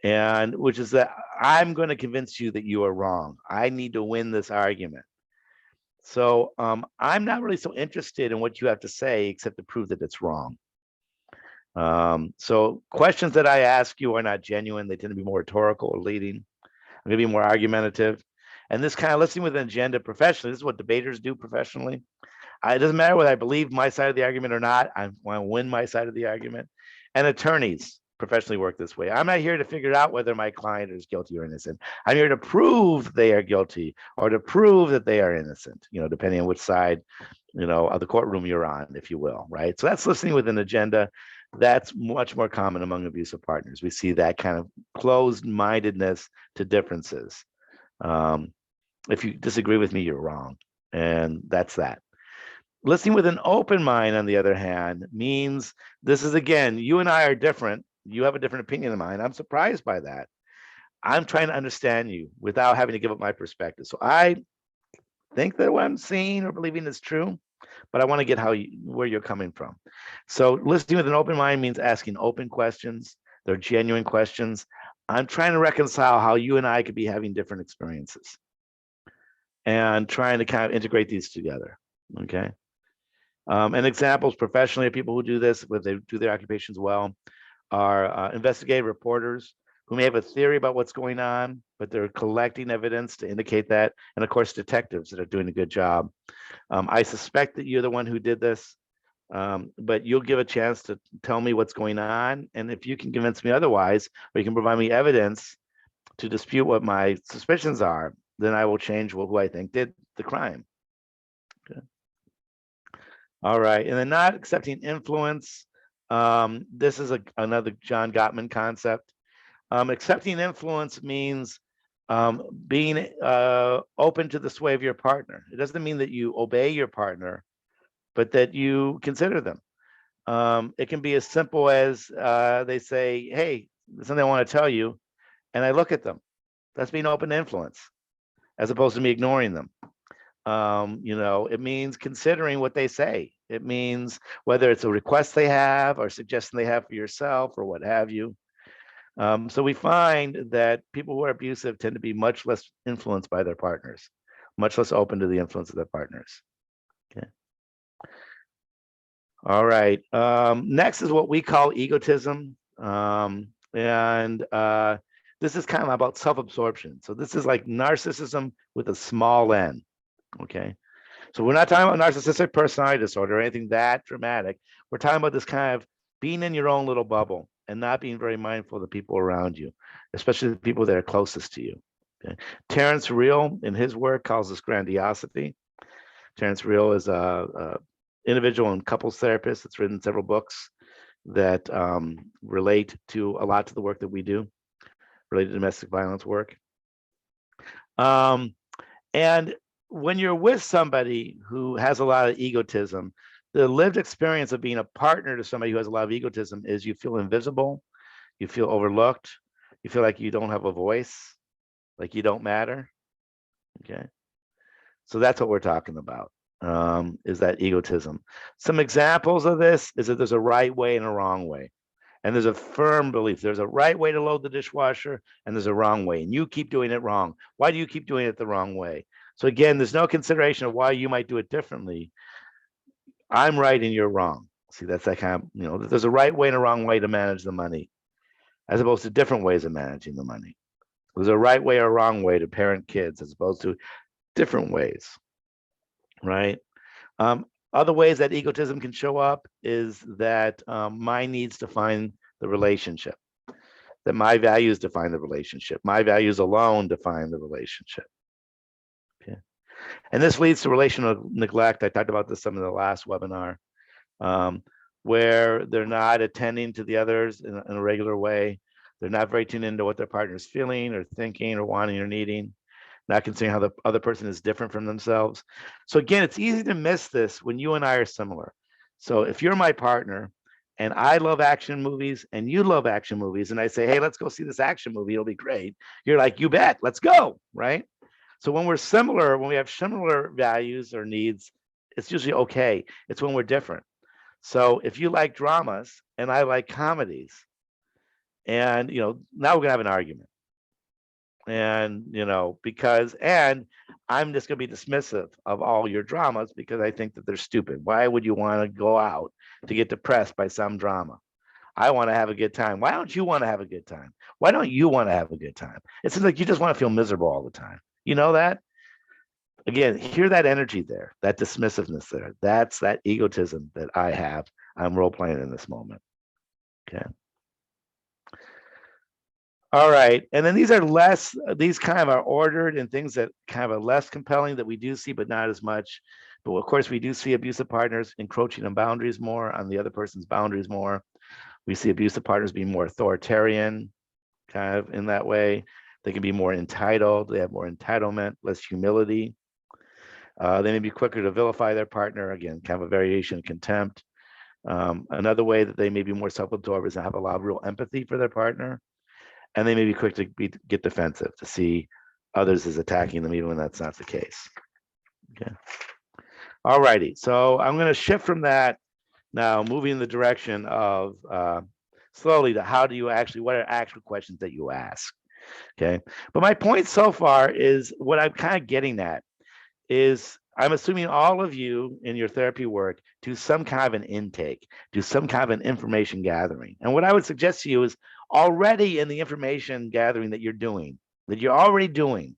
and which is that I'm going to convince you that you are wrong. I need to win this argument. So I'm not really so interested in what you have to say except to prove that it's wrong. So questions that I ask you are not genuine. They tend to be more rhetorical or leading. I'm going to be more argumentative. And this kind of listening with an agenda professionally, this is what debaters do professionally. It doesn't matter whether I believe my side of the argument or not. I want to win my side of the argument. And attorneys professionally work this way. I'm not here to figure out whether my client is guilty or innocent. I'm here to prove they are guilty or to prove that they are innocent, depending on which side, of the courtroom you're on, if you will, right? So that's listening with an agenda. That's much more common among abusive partners. We see that kind of closed-mindedness to differences. If you disagree with me, you're wrong. And that's that. Listening with an open mind, on the other hand, means this is, again, you and I are different. You have a different opinion than mine. I'm surprised by that. I'm trying to understand you without having to give up my perspective. So I think that what I'm seeing or believing is true, but I want to get where you're coming from. So listening with an open mind means asking open questions. They're genuine questions. I'm trying to reconcile how you and I could be having different experiences and trying to kind of integrate these together, okay? And examples professionally of people who do this, where they do their occupations well, are investigative reporters who may have a theory about what's going on, but they're collecting evidence to indicate that. And of course, detectives that are doing a good job. I suspect that you're the one who did this, but you'll give a chance to tell me what's going on. And if you can convince me otherwise, or you can provide me evidence to dispute what my suspicions are, then I will change who I think did the crime. Okay. All right, and then not accepting influence. This is another John Gottman concept. Accepting influence means being open to the sway of your partner. It doesn't mean that you obey your partner, but that you consider them. It can be as simple as they say, hey, there's something I want to tell you, and I look at them. That's being open to influence, as opposed to me ignoring them. It means considering what they say. It means whether it's a request they have or suggestion they have for yourself or what have you. So we find that people who are abusive tend to be much less influenced by their partners, much less open to the influence of their partners. Okay. All right. Next is what we call egotism. And this is kind of about self-absorption. So this is like narcissism with a small n. Okay. So we're not talking about narcissistic personality disorder or anything that dramatic. We're talking about this kind of being in your own little bubble and not being very mindful of the people around you, especially the people that are closest to you. Okay. Terrence Real, in his work, calls this grandiosity. Terrence Real is a individual and couples therapist that's written several books that relate to a lot to the work that we do, related to domestic violence work. And when you're with somebody who has a lot of egotism, the lived experience of being a partner to somebody who has a lot of egotism is you feel invisible, you feel overlooked, you feel like you don't have a voice, like you don't matter. Okay. So that's what we're talking about, is that egotism. Some examples of this is that there's a right way and a wrong way. And there's a firm belief. There's a right way to load the dishwasher and there's a wrong way. And you keep doing it wrong. Why do you keep doing it the wrong way? So again, there's no consideration of why you might do it differently. I'm right and you're wrong. See, that's that kind of, there's a right way and a wrong way to manage the money, as opposed to different ways of managing the money. There's a right way or a wrong way to parent kids, as opposed to different ways, right? Other ways that egotism can show up is that my needs define the relationship, that my values define the relationship, my values alone define the relationship. Okay. And this leads to relational neglect. I talked about this some in the last webinar. where they're not attending to the others in a regular way. They're not very tuned into what their partner's feeling or thinking or wanting or needing, not considering how the other person is different from themselves. So again, it's easy to miss this when you and I are similar. So if you're my partner and I love action movies and you love action movies, and I say, hey, let's go see this action movie, it'll be great. You're like, you bet, let's go, right? So when we're similar, when we have similar values or needs, it's usually okay. It's when we're different. So if you like dramas and I like comedies, and now we're gonna have an argument. And because I'm just gonna be dismissive of all your dramas because I think that they're stupid. Why would you want to go out to get depressed by some drama? I want to have a good time. Why don't you want to have a good time? Why don't you want to have a good time? It seems like you just want to feel miserable all the time. You know that? Again, hear that energy there, that dismissiveness there. That's that egotism that I have. I'm role playing in this moment. Okay. All right. And then these kind of are ordered and things that kind of are less compelling that we do see, but not as much. But of course, we do see abusive partners encroaching on boundaries more, on the other person's boundaries more. We see abusive partners being more authoritarian, kind of in that way. They can be more entitled. They have more entitlement, less humility. They may be quicker to vilify their partner. Again, kind of a variation of contempt. Another way that they may be more self-absorbed is to have a lot of real empathy for their partner. And they may be quick to get defensive, to see others as attacking them, even when that's not the case. Okay. All righty. So I'm going to shift from that now, moving in the direction of slowly to what are actual questions that you ask. Okay. But my point so far is what I'm kind of getting at is I'm assuming all of you in your therapy work do some kind of an intake, do some kind of an information gathering. And what I would suggest to you is already in the information gathering that you're already doing,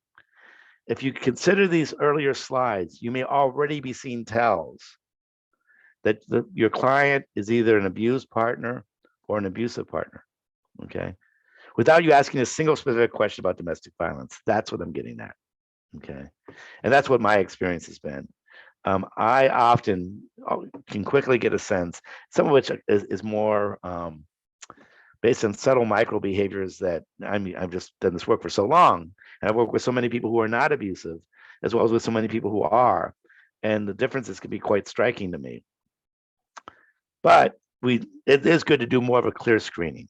if you consider these earlier slides, you may already be seeing tells that your client is either an abused partner or an abusive partner, okay? Without you asking a single specific question about domestic violence. That's what I'm getting at. Okay. And that's what my experience has been. I often can quickly get a sense, some of which is more based on subtle micro behaviors that I've just done this work for so long. And I've worked with so many people who are not abusive, as well as with so many people who are. And the differences can be quite striking to me. But it is good to do more of a clear screening.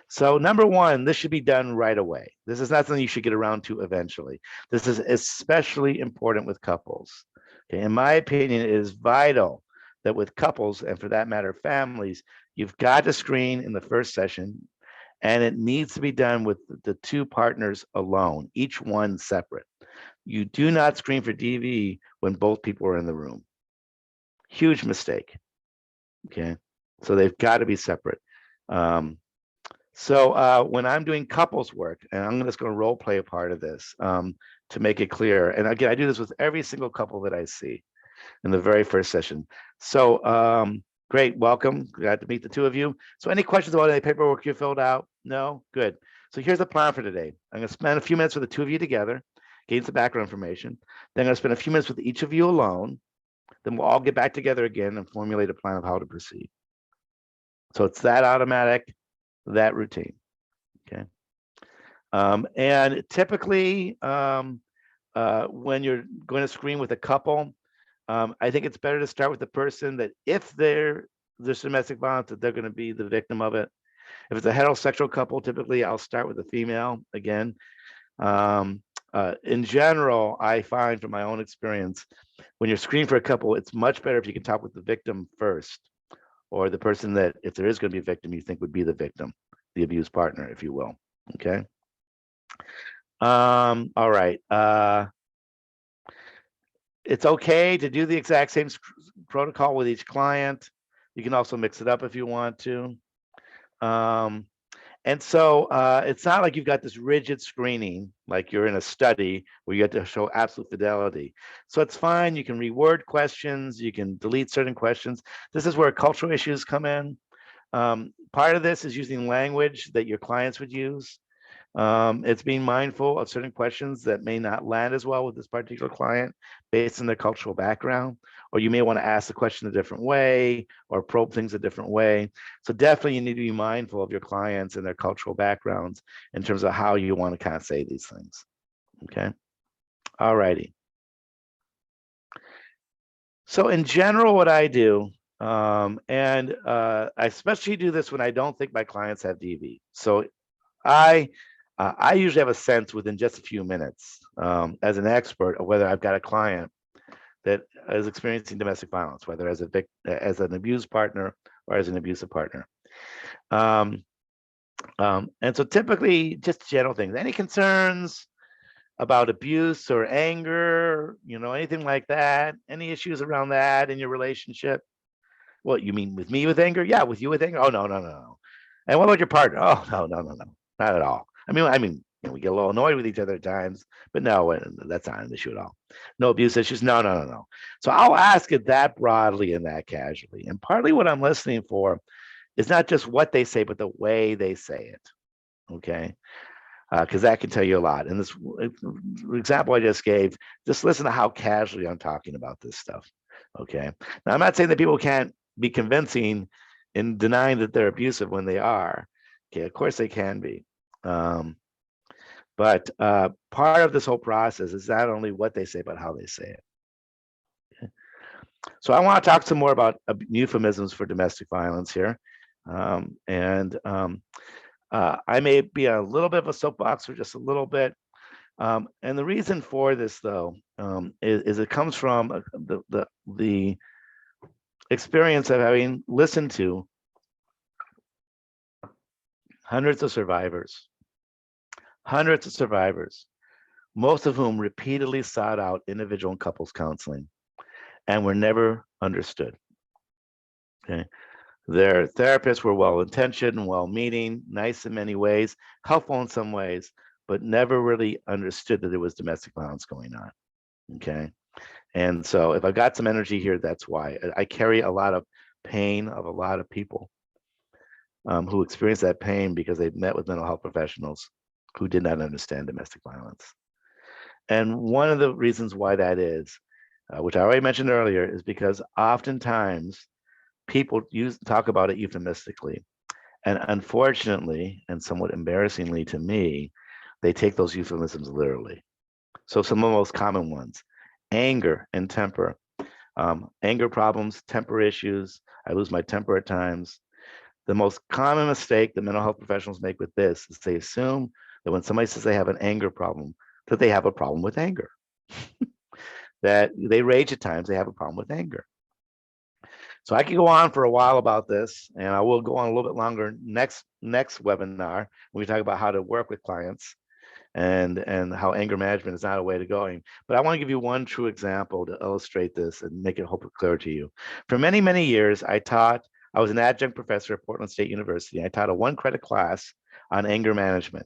So number one, this should be done right away. This is not something you should get around to eventually. This is especially important with couples. Okay, in my opinion, it is vital that with couples, and for that matter, families, you've got to screen in the first session, and it needs to be done with the two partners alone, each one separate. You do not screen for DV when both people are in the room. Huge mistake. Okay, so they've got to be separate. So when I'm doing couples work, and I'm just going to role play a part of this to make it clear. And again, I do this with every single couple that I see in the very first session. So great, welcome. Glad to meet the two of you. So any questions about any paperwork you filled out? No? Good. So here's the plan for today. I'm going to spend a few minutes with the two of you together, gain some background information. Then I'm going to spend a few minutes with each of you alone. Then we'll all get back together again and formulate a plan of how to proceed. So it's that automatic, that routine. Okay. And typically, when you're going to screen with a couple, I think it's better to start with the person that if there's domestic violence, that they're going to be the victim of it. If it's a heterosexual couple, typically I'll start with the female again. In general, I find from my own experience, when you're screening for a couple, it's much better if you can talk with the victim first, or the person that, if there is going to be a victim, you think would be the victim, the abused partner, if you will. Okay. All right. It's okay to do the exact same protocol with each client. You can also mix it up if you want to. And so it's not like you've got this rigid screening, like you're in a study where you have to show absolute fidelity. So it's fine. You can reword questions. You can delete certain questions. This is where cultural issues come in. Part of this is using language that your clients would use. It's being mindful of certain questions that may not land as well with this particular client based on their cultural background, or you may want to ask the question a different way or probe things a different way. So definitely you need to be mindful of your clients and their cultural backgrounds in terms of how you want to kind of say these things. Okay. All righty. So in general, what I do, I especially do this when I don't think my clients have DV. So I usually have a sense within just a few minutes as an expert of whether I've got a client that is experiencing domestic violence, whether as an abused partner or as an abusive partner. And so typically just general things, any concerns about abuse or anger, anything like that, any issues around that in your relationship? What, you mean with me with anger? Yeah, with you with anger? Oh, no, no, no, no. And what about your partner? Oh, no, no, no, no, not at all. I mean, we get a little annoyed with each other at times, but no, that's not an issue at all. No abuse issues. No, no, no, no. So I'll ask it that broadly and that casually. And partly what I'm listening for is not just what they say, but the way they say it. Okay. Because that can tell you a lot. And this example I just gave, just listen to how casually I'm talking about this stuff. Okay. Now, I'm not saying that people can't be convincing in denying that they're abusive when they are. Okay. Of course they can be. But part of this whole process is not only what they say, but how they say it. Okay. So I want to talk some more about euphemisms for domestic violence here. I may be a little bit of a soapbox for just a little bit. And the reason for this, though, is it comes from the experience of having listened to hundreds of survivors, most of whom repeatedly sought out individual and couples counseling and were never understood. Okay. Their therapists were well-intentioned and well-meaning, nice in many ways, helpful in some ways, but never really understood that there was domestic violence going on. Okay. And so if I got some energy here, that's why. I carry a lot of pain of a lot of people who experience that pain because they've met with mental health professionals who did not understand domestic violence. And one of the reasons why that is, which I already mentioned earlier, is because oftentimes people talk about it euphemistically. And unfortunately, and somewhat embarrassingly to me, they take those euphemisms literally. So some of the most common ones: anger and temper. Anger problems, temper issues. I lose my temper at times. The most common mistake that mental health professionals make with this is they assume that when somebody says they have an anger problem, that they have a problem with anger. That they rage at times, they have a problem with anger. So I could go on for a while about this, and I will go on a little bit longer next webinar when we talk about how to work with clients and how anger management is not a way to going. But I want to give you one true example to illustrate this and make it hopefully clear to you. For many, many years, I was an adjunct professor at Portland State University. I taught a 1-credit class on anger management.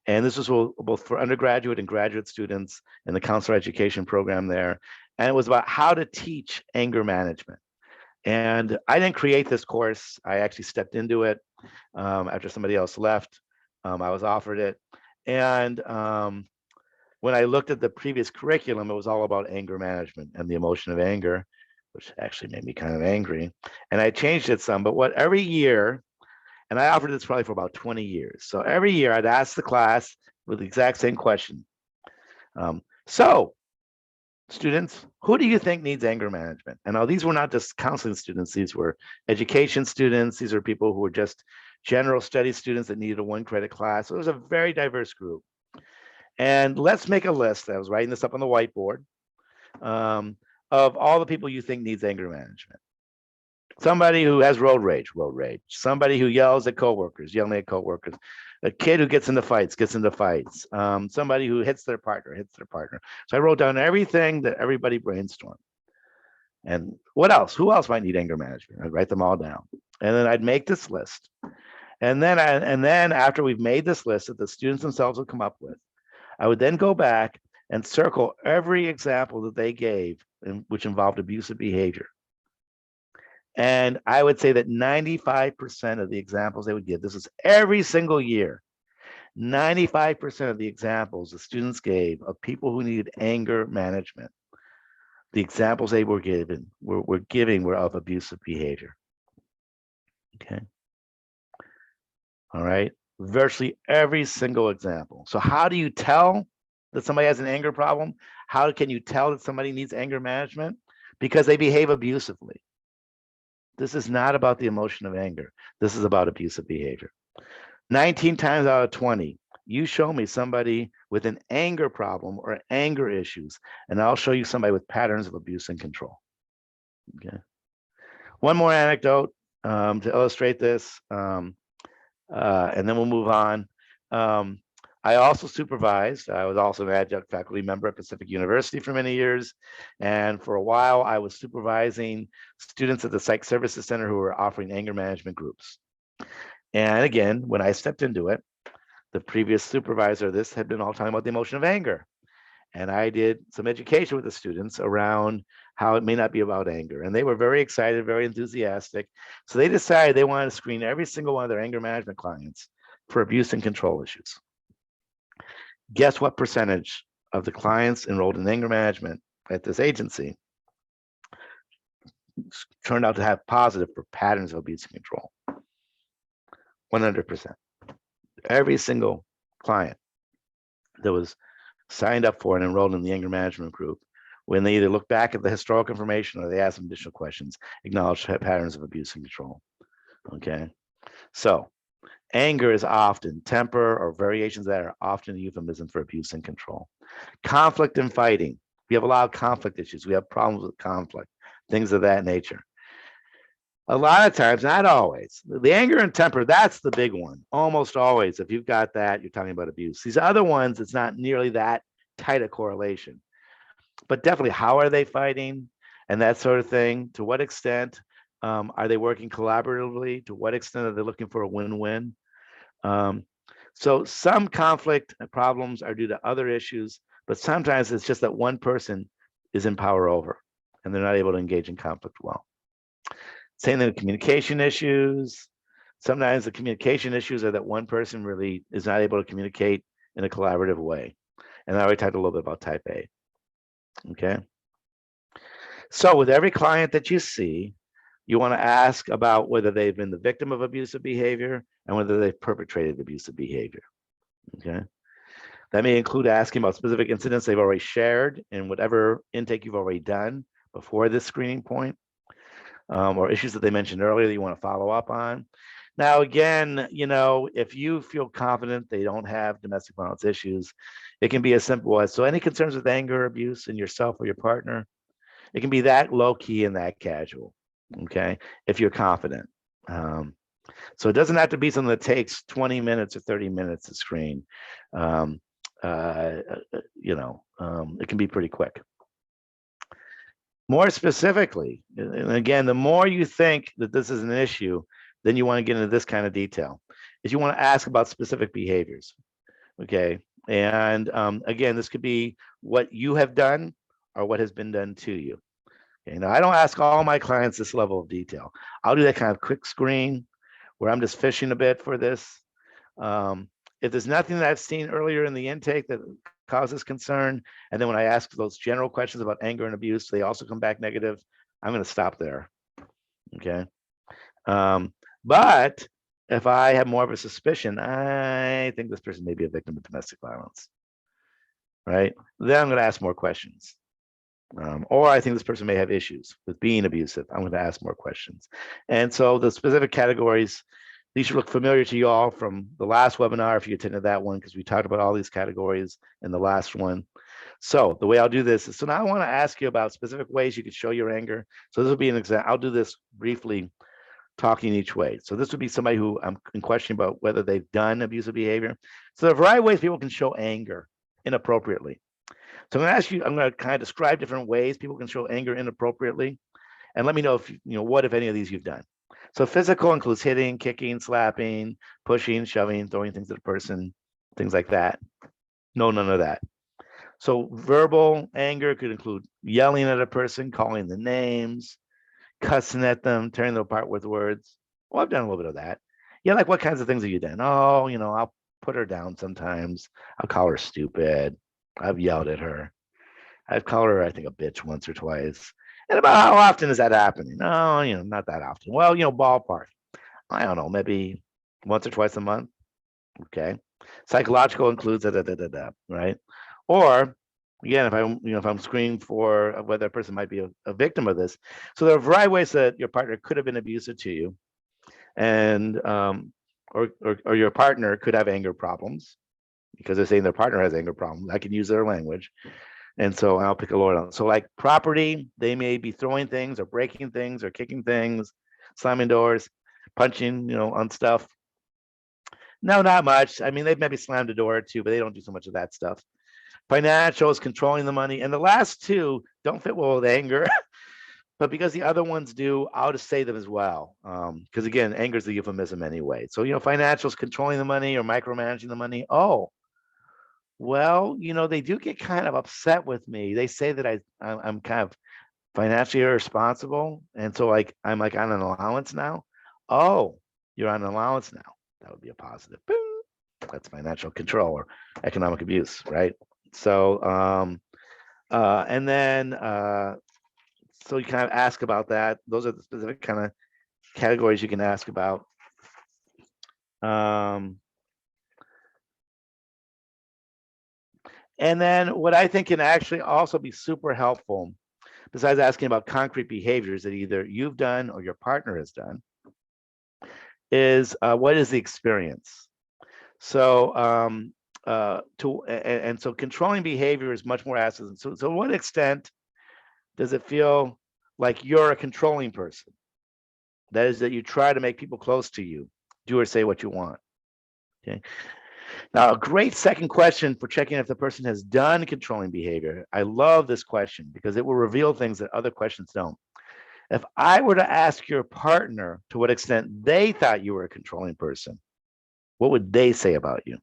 And this was both for undergraduate and graduate students in the counselor education program there. And it was about how to teach anger management. And I didn't create this course. I actually stepped into it after somebody else left. I was offered it. And when I looked at the previous curriculum, it was all about anger management and the emotion of anger, which actually made me kind of angry. And I changed it some, but every year, and I offered this probably for about 20 years. So every year I'd ask the class with the exact same question. So students, who do you think needs anger management? And now these were not just counseling students, these were education students. These are people who were just general studies students that needed a 1-credit class. So it was a very diverse group. And let's make a list. I was writing this up on the whiteboard of all the people you think needs anger management. Somebody who has road rage. Somebody who yells at coworkers, yelling at coworkers. A kid who gets into fights. Somebody who hits their partner. So I wrote down everything that everybody brainstormed. And what else? Who else might need anger management? I'd write them all down. And then I'd make this list. And then after we've made this list that the students themselves would come up with, I would then go back and circle every example that they gave which involved abusive behavior. And I would say that 95% of the examples they would give, this is every single year, 95% of the examples the students gave of people who needed anger management, the examples they were given were of abusive behavior. Okay. All right. Virtually every single example. So how do you tell that somebody has an anger problem? How can you tell that somebody needs anger management? Because they behave abusively. This is not about the emotion of anger. This is about abusive behavior. 19 times out of 20, you show me somebody with an anger problem or anger issues, and I'll show you somebody with patterns of abuse and control. Okay. One more anecdote to illustrate this, and then we'll move on. I also supervised. I was also an adjunct faculty member at Pacific University for many years. And for a while, I was supervising students at the Psych Services Center who were offering anger management groups. And again, when I stepped into it, the previous supervisor of this had been all talking about the emotion of anger. And I did some education with the students around how it may not be about anger. And they were very excited, very enthusiastic. So they decided they wanted to screen every single one of their anger management clients for abuse and control issues. Guess what percentage of the clients enrolled in anger management at this agency turned out to have positive for patterns of abuse and control? 100%. Every single client that was signed up for and enrolled in the anger management group, when they either look back at the historical information or they ask them additional questions, acknowledge patterns of abuse and control. Okay. So anger is often, temper or variations that are often a euphemism for abuse and control. Conflict and fighting. We have a lot of conflict issues. We have problems with conflict, things of that nature. A lot of times, not always. The anger and temper, that's the big one. Almost always, if you've got that, you're talking about abuse. These other ones, it's not nearly that tight a correlation. But definitely, how are they fighting and that sort of thing? To what extent are they working collaboratively? To what extent are they looking for a win-win? So some conflict problems are due to other issues, but sometimes it's just that one person is in power over and they're not able to engage in conflict well. Same thing with communication issues. Sometimes the communication issues are that one person really is not able to communicate in a collaborative way. And I already talked a little bit about type A. Okay. So with every client that you see, you want to ask about whether they've been the victim of abusive behavior and whether they've perpetrated abusive behavior. Okay. That may include asking about specific incidents they've already shared in whatever intake you've already done before this screening point, or issues that they mentioned earlier that you want to follow up on. Now, again, if you feel confident they don't have domestic violence issues, it can be as simple as, so any concerns with anger, abuse in yourself or your partner, it can be that low key and that casual, okay, if you're confident. So it doesn't have to be something that takes 20 minutes or 30 minutes to screen. It can be pretty quick. More specifically, and again, the more you think that this is an issue, then you want to get into this kind of detail, is you want to ask about specific behaviors, okay? And again, this could be what you have done or what has been done to you. Okay, now I don't ask all my clients this level of detail. I'll do that kind of quick screen where I'm just fishing a bit for this. If there's nothing that I've seen earlier in the intake that causes concern, and then when I ask those general questions about anger and abuse, they also come back negative, I'm going to stop there. Okay. But if I have more of a suspicion, I think this person may be a victim of domestic violence, right? Then I'm going to ask more questions. Or I think this person may have issues with being abusive. I'm going to ask more questions. And so the specific categories, these should look familiar to you all from the last webinar if you attended that one, because we talked about all these categories in the last one. So the way I'll do this is, so now I want to ask you about specific ways you could show your anger. So this will be an example. I'll do this briefly, talking each way. So this would be somebody who I'm in question about whether they've done abusive behavior. So there are a variety of ways people can show anger inappropriately. So I'm going to ask you, I'm going to kind of describe different ways people can show anger inappropriately. And let me know if, what, if any of these you've done. So physical includes hitting, kicking, slapping, pushing, shoving, throwing things at a person, things like that. No, none of that. So verbal anger could include yelling at a person, calling the names, cussing at them, tearing them apart with words. Well, I've done a little bit of that. Yeah, like what kinds of things have you done? Oh, I'll put her down sometimes. I'll call her stupid. I've yelled at her. I'd call her, I think, a bitch once or twice. And about how often is that happening? No, not that often. Well, ballpark. I don't know, maybe once or twice a month. Okay. Psychological includes right? Or again, if I'm screening for whether a person might be a victim of this. So there are a variety of ways that your partner could have been abusive to you, and or your partner could have anger problems because they're saying their partner has anger problems. I can use their language. And so I'll pick a Lord on. So like property, they may be throwing things or breaking things or kicking things, slamming doors, punching, on stuff. No, not much. I mean, they've maybe slammed a door or two, but they don't do so much of that stuff. Financials, controlling the money. And the last two don't fit well with anger, but because the other ones do, I'll just say them as well. Because again, anger is the euphemism anyway. So, financials, controlling the money or micromanaging the money. Oh, well, they do get kind of upset with me. They say that I'm kind of financially irresponsible. And so I'm like on an allowance now. Oh, you're on an allowance now. That would be a positive. Boom. That's financial control or economic abuse, right? So, and then, so you kind of ask about that. Those are the specific kind of categories you can ask about. And then what I think can actually also be super helpful, besides asking about concrete behaviors that either you've done or your partner has done, is what is the experience? So so controlling behavior is much more asked. So to what extent does it feel like you're a controlling person? That is, that you try to make people close to you do or say what you want. Okay. Now, a great second question for checking if the person has done controlling behavior. I love this question because it will reveal things that other questions don't. If I were to ask your partner to what extent they thought you were a controlling person, what would they say about you?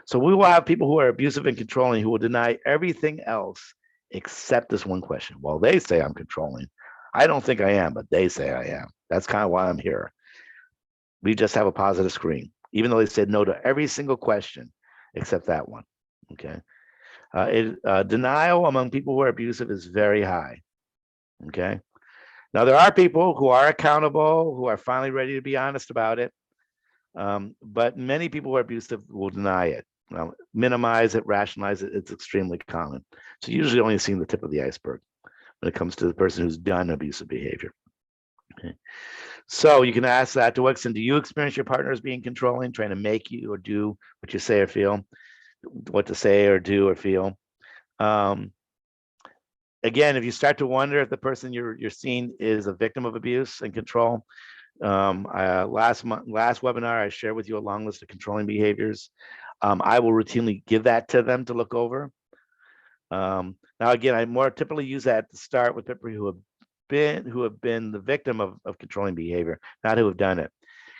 So we will have people who are abusive and controlling who will deny everything else except this one question. Well, they say I'm controlling. I don't think I am, but they say I am. That's kind of why I'm here. We just have a positive screen, even though they said no to every single question except that one. Okay. Denial among people who are abusive is very high. Okay. Now, there are people who are accountable, who are finally ready to be honest about it. But many people who are abusive will deny it, minimize it, rationalize it. It's extremely common. So usually only seeing the tip of the iceberg when it comes to the person who's done abusive behavior. Okay. So you can ask that to what extent do you experience your partner as being controlling, trying to make you or do what you say or feel, what to say or do or feel. Again, if you start to wonder if the person you're seeing is a victim of abuse and control, last webinar, I shared with you a long list of controlling behaviors. I will routinely give that to them to look over. Now, again, I more typically use that to start with people who have been the victim of controlling behavior, not who have done it.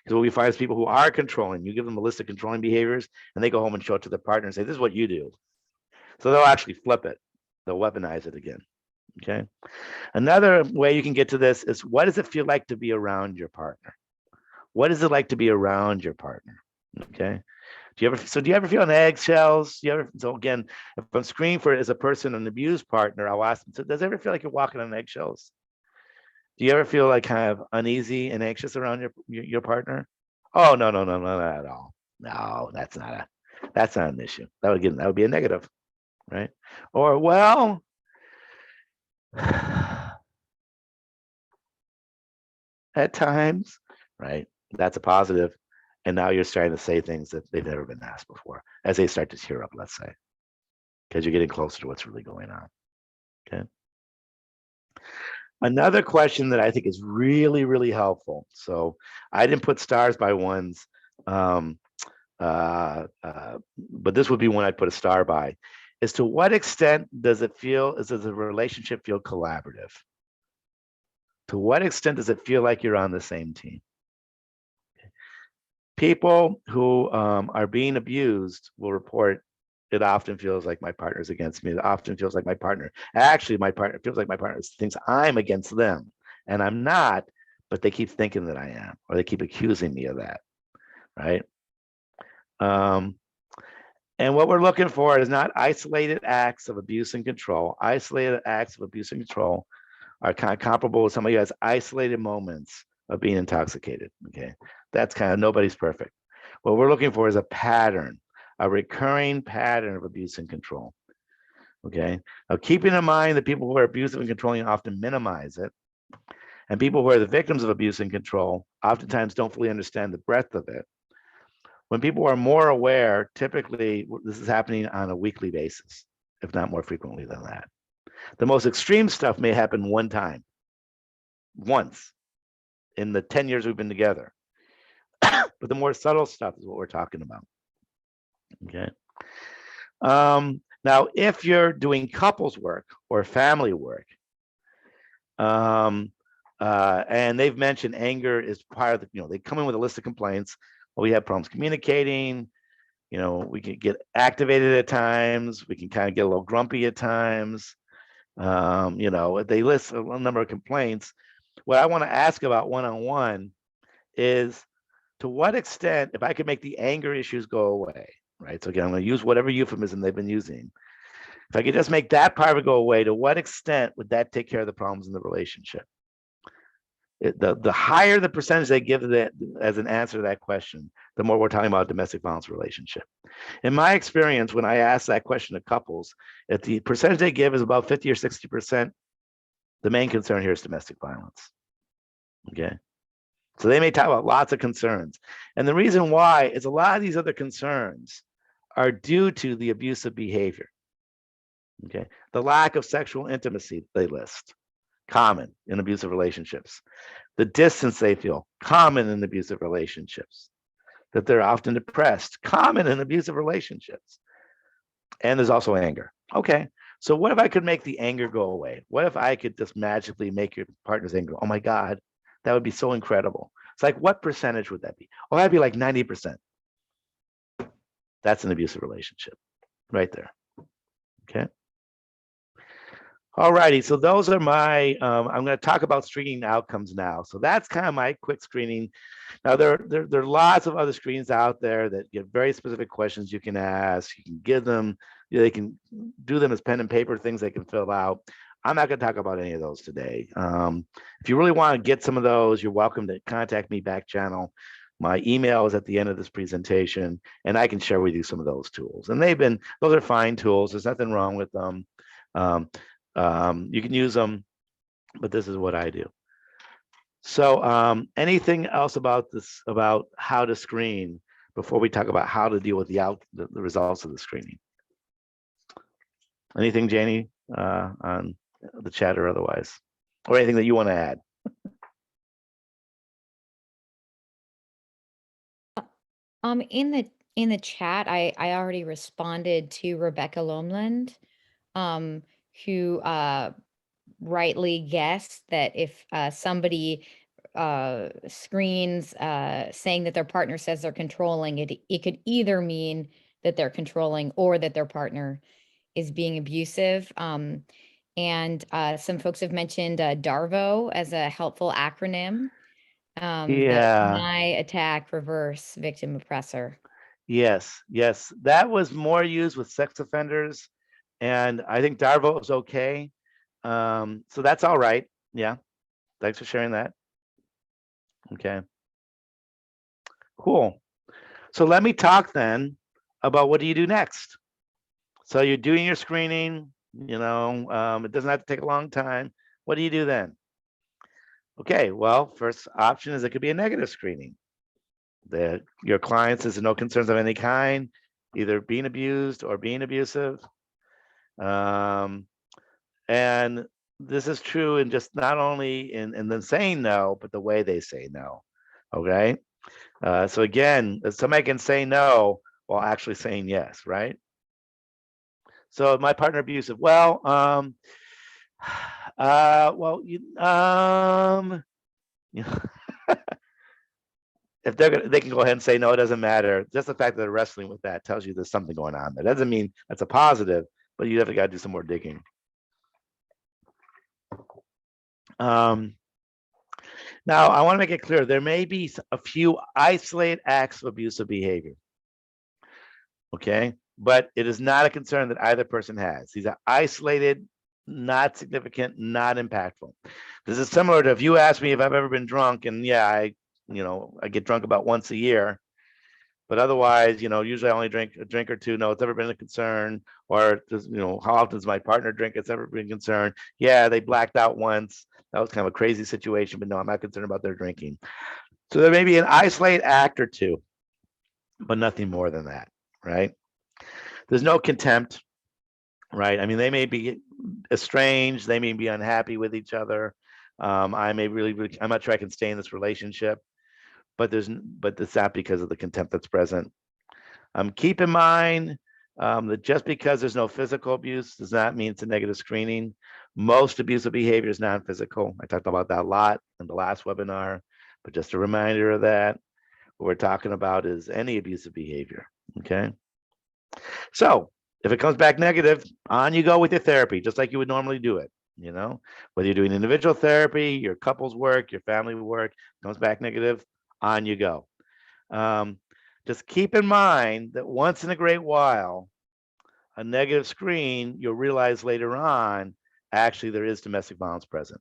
Because what we find is people who are controlling, you give them a list of controlling behaviors, and they go home and show it to their partner and say, "This is what you do." So they'll actually flip it. They'll weaponize it again. Okay. Another way you can get to this is, what does it feel like to be around your partner? What is it like to be around your partner? Okay. Do you ever feel on eggshells? So again, if I'm screening for it as a person, an abused partner, I'll ask them, so does it ever feel like you're walking on eggshells? Do you ever feel like kind of uneasy and anxious around your partner? Oh, no, not at all. No, that's not an issue. That would be a negative, right? Or, well, at times, right? That's a positive. And now you're starting to say things that they've never been asked before as they start to tear up, let's say, because you're getting closer to what's really going on. Okay. Another question that I think is really, really helpful. So I didn't put stars by ones, but this would be one I'd put a star by, is to what extent does the relationship feel collaborative? To what extent does it feel like you're on the same team? People who are being abused will report, it often feels like my partner's against me. It often feels like my partner, actually my partner feels like my partner thinks I'm against them, and I'm not, but they keep thinking that I am, or they keep accusing me of that, right? And what we're looking for is not isolated acts of abuse and control. Isolated acts of abuse and control are kind of comparable with somebody who has isolated moments of being intoxicated. Okay. That's kind of, nobody's perfect. What we're looking for is a pattern, a recurring pattern of abuse and control. Okay. Now, keeping in mind that people who are abusive and controlling often minimize it, and people who are the victims of abuse and control oftentimes don't fully understand the breadth of it. When people are more aware, typically this is happening on a weekly basis, if not more frequently than that. The most extreme stuff may happen one time, once in the 10 years we've been together. But the more subtle stuff is what we're talking about. Okay. Now, if you're doing couples work or family work, and they've mentioned anger is part of the, they come in with a list of complaints. Well, we have problems communicating. We can get activated at times. We can kind of get a little grumpy at times. They list a number of complaints. What I want to ask about one-on-one is, to what extent, if I could make the anger issues go away, right? So again, I'm going to use whatever euphemism they've been using. If I could just make that part of it go away, to what extent would that take care of the problems in the relationship? The higher the percentage they give that as an answer to that question, the more we're talking about a domestic violence relationship. In my experience, when I ask that question to couples, if the percentage they give is about 50 or 60%, the main concern here is domestic violence. Okay. So they may talk about lots of concerns. And the reason why is a lot of these other concerns are due to the abusive behavior. Okay. The lack of sexual intimacy they list, common in abusive relationships. The distance they feel, common in abusive relationships. That they're often depressed, common in abusive relationships. And there's also anger. Okay. So what if I could make the anger go away? What if I could just magically make your partner's anger? Oh my God, that would be so incredible. It's like, what percentage would that be? Oh, that'd be like 90%. That's an abusive relationship right there. Okay. All righty. So those are my, I'm going to talk about screening outcomes now. So that's kind of my quick screening. Now, there are lots of other screens out there that give very specific questions you can ask. You can give them, they can do them as pen and paper things they can fill out. I'm not going to talk about any of those today. If you really want to get some of those, you're welcome to contact me back channel. My email is at the end of this presentation, and I can share with you some of those tools. And those are fine tools. There's nothing wrong with them. You can use them, but this is what I do. So anything else about this, about how to screen, before we talk about how to deal with the results of the screening? Anything, Janie, on the chat or otherwise, or anything that you want to add? In the chat, I already responded to Rebecca Lomland, who rightly guessed that if somebody screens saying that their partner says they're controlling, it could either mean that they're controlling or that their partner is being abusive. And some folks have mentioned DARVO as a helpful acronym. The deny, attack, reverse, victim, oppressor. Yes, that was more used with sex offenders, and I think DARVO is okay. So that's all right. Yeah, thanks for sharing that. Okay, cool. So let me talk then about, what do you do next? So you're doing your screening, it doesn't have to take a long time. What do you do then? Okay, well, first option is it could be a negative screening. That your client says no concerns of any kind, either being abused or being abusive. And this is true in just not only in them saying no, but the way they say no. Okay. So again, somebody can say no while actually saying yes, right? So my partner abusive. Well, if they can go ahead and say no, it doesn't matter. Just the fact that they're wrestling with that tells you there's something going on there. Doesn't mean that's a positive, but you definitely got to do some more digging. Now, I want to make it clear, there may be a few isolated acts of abusive behavior. Okay. but it is not a concern that either person has. These are isolated, not significant, not impactful. This is similar to if you ask me if I've ever been drunk, and yeah, I get drunk about once a year, but otherwise, usually I only drink a drink or two. No, it's never been a concern. Or just, how often does my partner drink? It's never been a concern. Yeah, they blacked out once. That was kind of a crazy situation, but no, I'm not concerned about their drinking. So there may be an isolated act or two, but nothing more than that, right? There's no contempt, right? I mean, they may be estranged, they may be unhappy with each other. I may really, I'm not sure I can stay in this relationship, but it's not because of the contempt that's present. Keep in mind that just because there's no physical abuse does not mean it's a negative screening. Most abusive behavior is non-physical. I talked about that a lot in the last webinar, but just a reminder of that. What we're talking about is any abusive behavior, okay? So if it comes back negative, on you go with your therapy, just like you would normally do it, whether you're doing individual therapy, your couples work, your family work, comes back negative, on you go. Just keep in mind that once in a great while, a negative screen, you'll realize later on, actually there is domestic violence present.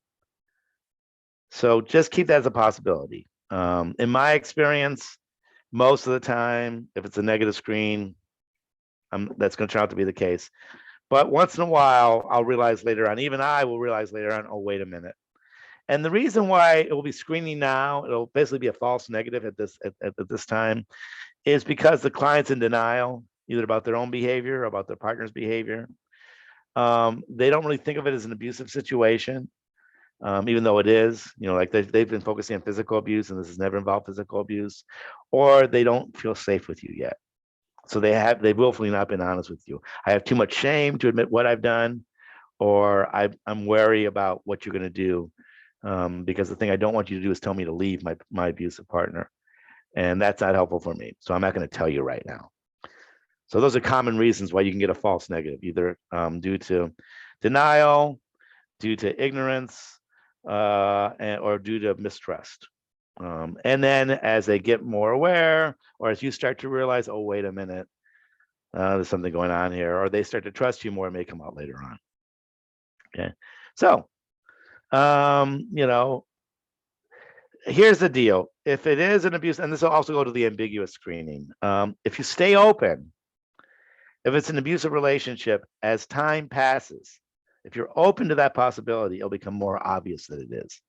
So just keep that as a possibility. In my experience, most of the time, if it's a negative screen, that's going to turn out to be the case. But once in a while, I'll realize later on, even I will realize later on, oh, wait a minute. And the reason why it will be screening now, it'll basically be a false negative at this time, is because the client's in denial, either about their own behavior or about their partner's behavior. They don't really think of it as an abusive situation, even though it is, like they've been focusing on physical abuse and this has never involved physical abuse, or they don't feel safe with you yet. So they've willfully not been honest with you. I have too much shame to admit what I've done, or I'm wary about what you're going to do, because the thing I don't want you to do is tell me to leave my abusive partner. And that's not helpful for me. So I'm not going to tell you right now. So those are common reasons why you can get a false negative, either due to denial, due to ignorance, or due to mistrust. And then as they get more aware, or as you start to realize, oh, wait a minute, there's something going on here, or they start to trust you more, it may come out later on. Okay. So, here's the deal. If it is an abuse, and this will also go to the ambiguous screening, if you stay open, if it's an abusive relationship, as time passes, if you're open to that possibility, it'll become more obvious that it is.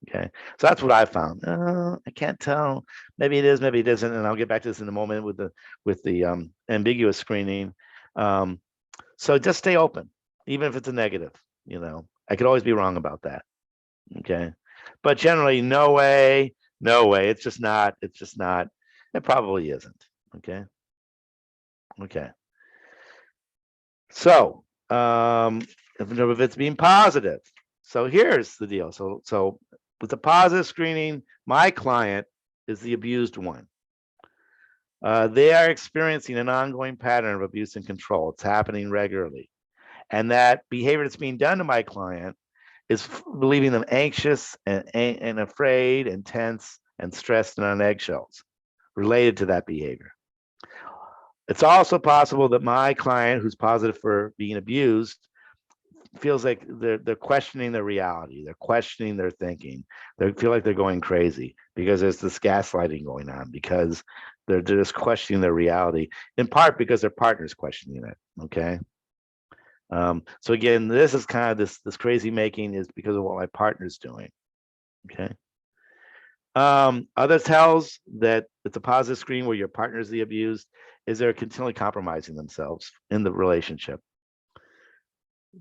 Okay, so that's what I found. I can't tell. Maybe it is, maybe it isn't, and I'll get back to this in a moment with the ambiguous screening. So just stay open, even if it's a negative. I could always be wrong about that. Okay, but generally, no way. It's just not. It probably isn't. Okay. So, if it's being positive. So here's the deal. So with the positive screening, my client is the abused one. They are experiencing an ongoing pattern of abuse and control. It's happening regularly. And that behavior that's being done to my client is leaving them anxious and afraid and tense and stressed and on eggshells related to that behavior. It's also possible that my client, who's positive for being abused, feels like they're questioning their reality. They're questioning their thinking. They feel like they're going crazy because there's this gaslighting going on, because they're just questioning their reality, in part because their partner's questioning it. Okay. So again, this is kind of this crazy making is because of what my partner's doing. Okay. Other tells that it's a positive screen where your partner's the abused is they're continually compromising themselves in the relationship,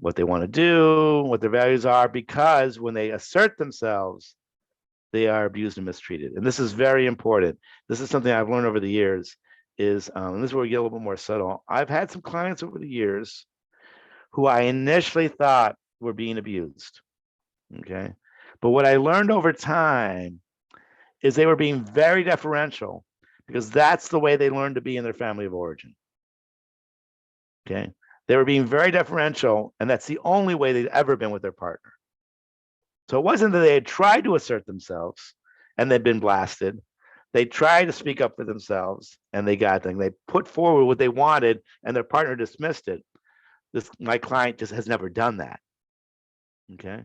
what they want to do, what their values are, because when they assert themselves, they are abused and mistreated. And this is very important. This is something I've learned over the years is, and this is where we get a little bit more subtle. I've had some clients over the years who I initially thought were being abused. Okay. But what I learned over time is they were being very deferential because that's the way they learned to be in their family of origin. Okay. They were being very deferential, and that's the only way they'd ever been with their partner. So it wasn't that they had tried to assert themselves and they'd been blasted. They tried to speak up for themselves and they got things. They put forward what they wanted and their partner dismissed it. My client just has never done that. Okay.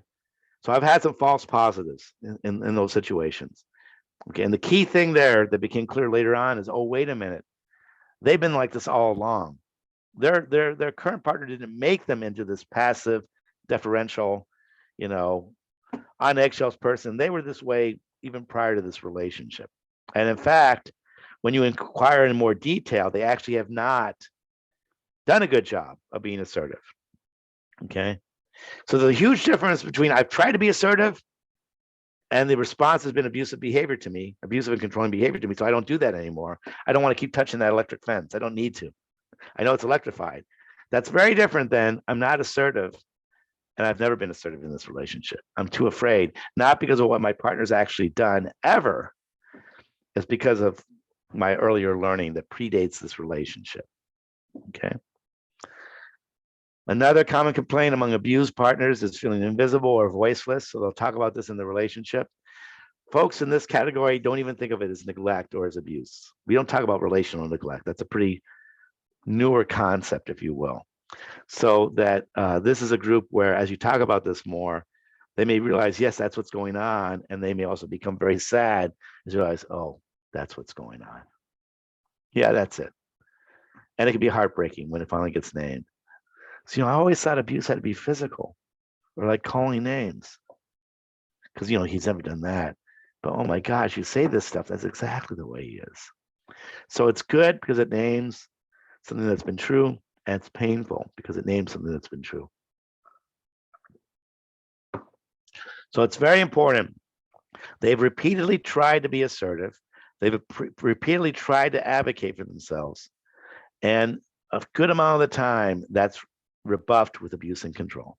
So I've had some false positives in those situations. Okay. And the key thing there that became clear later on is, oh, wait a minute. They've been like this all along. Their current partner didn't make them into this passive, deferential, on eggshells person. They were this way even prior to this relationship. And in fact, when you inquire in more detail, they actually have not done a good job of being assertive. Okay. So there's a huge difference between I've tried to be assertive and the response has been abusive behavior to me, abusive and controlling behavior to me. So I don't do that anymore. I don't want to keep touching that electric fence. I don't need to. I know it's electrified. That's very different than I'm not assertive and I've never been assertive in this relationship. I'm too afraid, not because of what my partner's actually done ever. It's because of my earlier learning that predates this relationship. Okay. Another common complaint among abused partners is feeling invisible or voiceless. So they'll talk about this in the relationship. Folks in this category don't even think of it as neglect or as abuse. We don't talk about relational neglect. That's a pretty newer concept, if you will. So that this is a group where, as you talk about this more, they may realize, yes, that's what's going on. And they may also become very sad as you realize, oh, that's what's going on. Yeah, that's it. And it can be heartbreaking when it finally gets named. So, I always thought abuse had to be physical or like calling names because, he's never done that. But oh my gosh, you say this stuff, that's exactly the way he is. So it's good because it names something that's been true, and it's painful because it names something that's been true. So it's very important. They've repeatedly tried to be assertive. They've repeatedly tried to advocate for themselves. And a good amount of the time, that's rebuffed with abuse and control.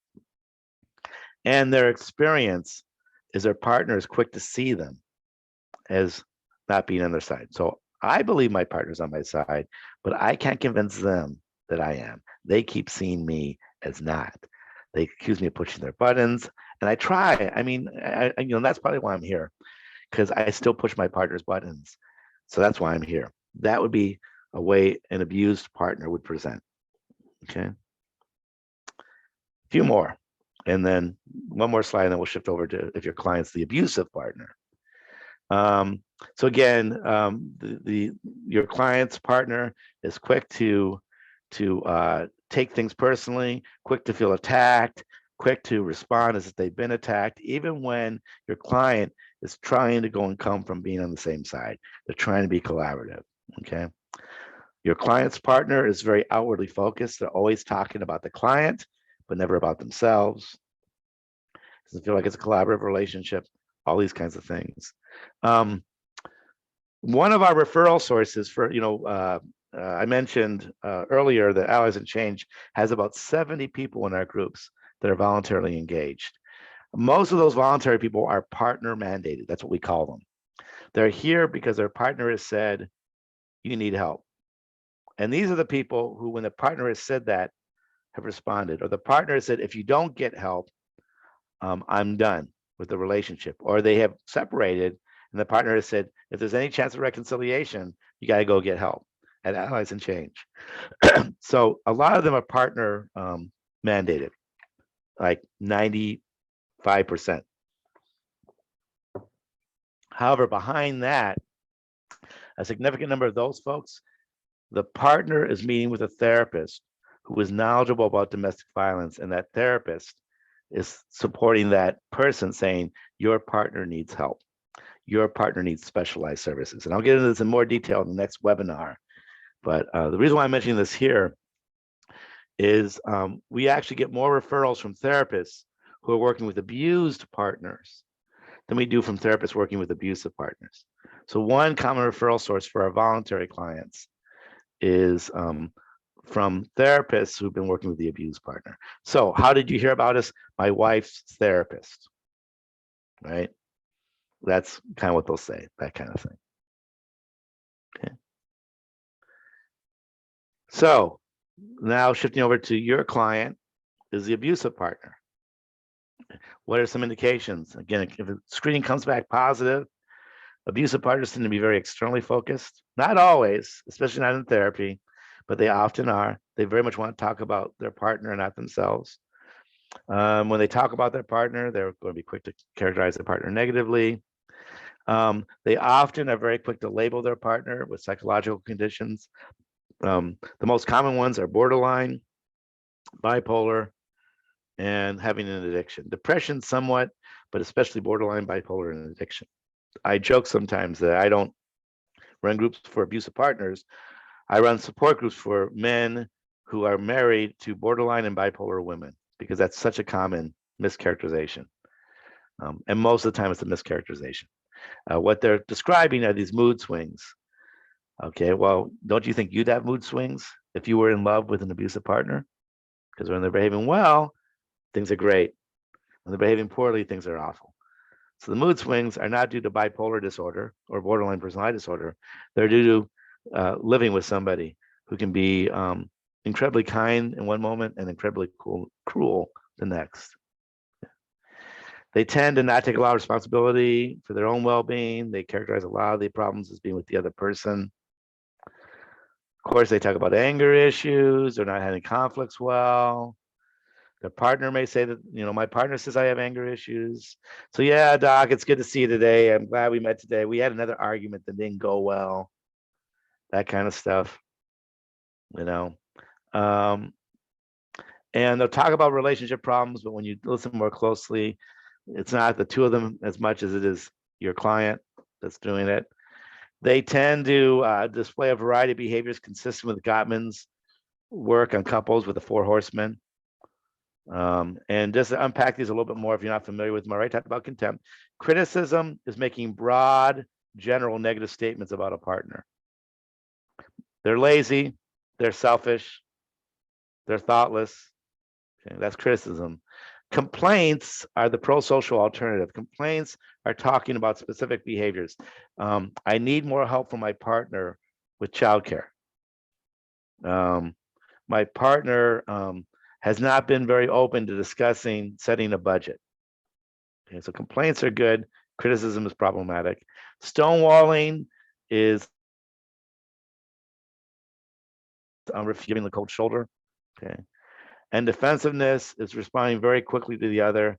And their experience is their partner is quick to see them as not being on their side. So I believe my partner's on my side, but I can't convince them that I am. They keep seeing me as not. They accuse me of pushing their buttons, and I try. I mean, that's probably why I'm here, because I still push my partner's buttons. So that's why I'm here. That would be a way an abused partner would present. Okay. A few more, and then one more slide, and then we'll shift over to if your client's the abusive partner. So again, your client's partner is quick to take things personally, quick to feel attacked, quick to respond as if they've been attacked, even when your client is trying to go and come from being on the same side. They're trying to be collaborative. Okay. Your client's partner is very outwardly focused. They're always talking about the client, but never about themselves. Doesn't feel like it's a collaborative relationship, all these kinds of things. One of our referral sources for, I mentioned earlier that Allies and Change has about 70 people in our groups that are voluntarily engaged. Most of those voluntary people are partner mandated. That's what we call them. They're here because their partner has said, you need help. And these are the people who, when the partner has said that, have responded, or the partner has said, if you don't get help, I'm done with the relationship, or they have separated and the partner has said, if there's any chance of reconciliation, you got to go get help at Allies and Change. So a lot of them are partner mandated, like 95%. However, behind that, a significant number of those folks, the partner is meeting with a therapist who is knowledgeable about domestic violence, and that therapist is supporting that person saying, your partner needs help. Your partner needs specialized services. And I'll get into this in more detail in the next webinar. But the reason why I'm mentioning this here is we actually get more referrals from therapists who are working with abused partners than we do from therapists working with abusive partners. So one common referral source for our voluntary clients is from therapists who've been working with the abused partner. So how did you hear about us? My wife's therapist, right? That's kind of what they'll say, that kind of thing. Okay. So now shifting over to your client is the abusive partner. What are some indications? Again, if the screening comes back positive, Abusive partners tend to be very externally focused. Not always, especially not in therapy, but they often are. They very much want to talk about their partner, not themselves. When they talk about their partner, they're going to be quick to characterize their partner negatively. They often are very quick to label their partner with psychological conditions. The most common ones are borderline, bipolar, and having an addiction. Depression somewhat, but especially borderline, bipolar, and addiction. I joke sometimes that I don't run groups for abusive partners. I run support groups for men who are married to borderline and bipolar women, because that's such a common mischaracterization. And most of the time it's a mischaracterization. What they're describing are these mood swings. Okay, well, don't you think you'd have mood swings if you were in love with an abusive partner? Because when they're behaving well, things are great. When they're behaving poorly, things are awful. So the mood swings are not due to bipolar disorder or borderline personality disorder. They're due to living with somebody who can be incredibly kind in one moment and incredibly cruel the next. They tend to not take a lot of responsibility for their own well-being. They characterize a lot of the problems as being with the other person. Of course, they talk about anger issues. They're not having conflicts well. Their partner may say that, my partner says I have anger issues. So yeah, doc, it's good to see you today. I'm glad we met today. We had another argument that didn't go well. That kind of stuff, And they'll talk about relationship problems, but when you listen more closely, it's not the two of them as much as it is your client that's doing it. They tend to display a variety of behaviors consistent with Gottman's work on couples with the Four Horsemen. And just to unpack these a little bit more, if you're not familiar with them, I already talked about contempt. Criticism is making broad, general negative statements about a partner. They're lazy, they're selfish, they're thoughtless. Okay, that's criticism. Complaints are the pro-social alternative. Complaints are talking about specific behaviors. I need more help from my partner with childcare. My partner has not been very open to discussing setting a budget. Okay, so complaints are good. Criticism is problematic. Stonewalling is giving the cold shoulder. Okay, and defensiveness is responding very quickly to the other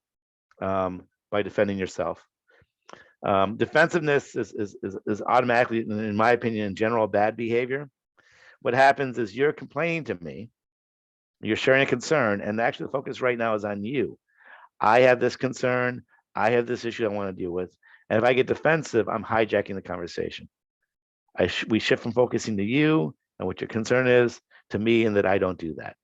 by defending yourself. Defensiveness is automatically, in my opinion, in general, bad behavior. What happens is you're complaining to me, you're sharing a concern, and actually the focus right now is on you. I have this concern, I have this issue I want to deal with. And if I get defensive, I'm hijacking the conversation. We shift from focusing to you and what your concern is to me, and that I don't do that.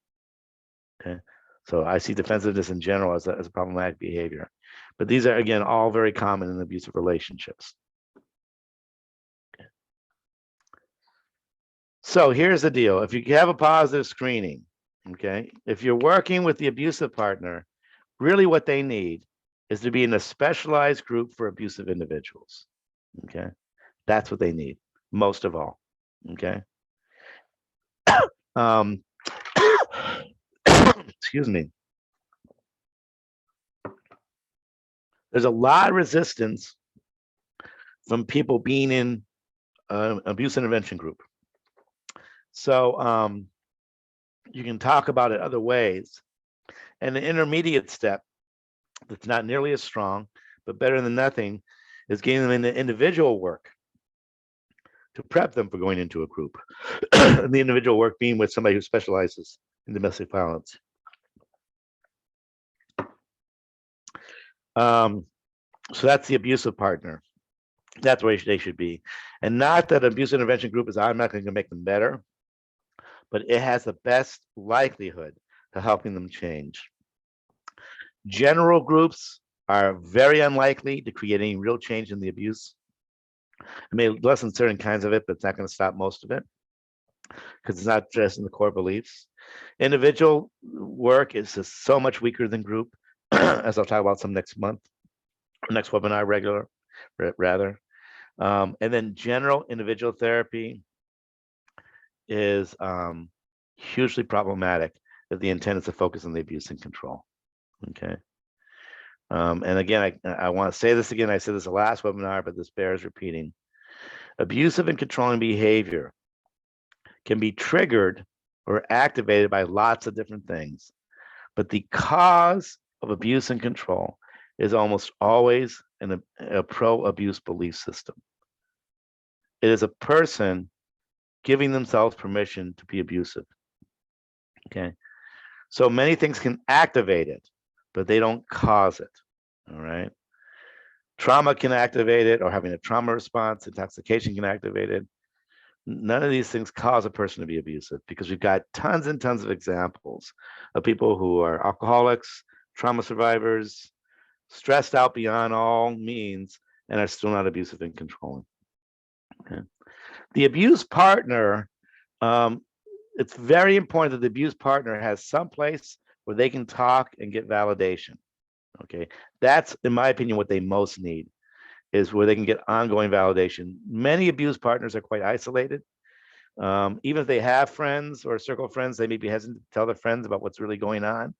Okay. So I see defensiveness in general as a problematic behavior. But these are, again, all very common in abusive relationships. Okay. So here's the deal. If you have a positive screening, okay, if you're working with the abusive partner, really what they need is to be in a specialized group for abusive individuals. Okay. That's what they need, most of all. Okay. Excuse me. There's a lot of resistance from people being in an abuse intervention group. So you can talk about it other ways. And the intermediate step that's not nearly as strong, but better than nothing, is getting them into individual work to prep them for going into a group. And the individual work being with somebody who specializes in domestic violence. So that's the abusive partner. That's where they should be. And not that an abuse intervention group is automatically going to make them better, but it has the best likelihood to helping them change. General groups are very unlikely to create any real change in the abuse. It may lessen certain kinds of it, but it's not going to stop most of it because it's not just in the core beliefs. Individual work is just so much weaker than group, as I'll talk about some next month, next webinar, rather. And then general individual therapy is hugely problematic if the intent is to focus on the abuse and control. Okay. And again, I want to say this again. I said this the last webinar, but this bears repeating. Abusive and controlling behavior can be triggered or activated by lots of different things. But the cause of abuse and control is almost always a pro-abuse belief system. It is a person giving themselves permission to be abusive. Okay. So many things can activate it, but they don't cause it. All right. Trauma can activate it, or having a trauma response, intoxication can activate it. None of these things cause a person to be abusive, because we've got tons and tons of examples of people who are alcoholics, trauma survivors, stressed out beyond all means, and are still not abusive and controlling. Okay. The abused partner, it's very important that the abused partner has some place where they can talk and get validation. Okay, that's, in my opinion, what they most need, is where they can get ongoing validation. Many abused partners are quite isolated. Even if they have friends or a circle of friends, they may be hesitant to tell their friends about what's really going on.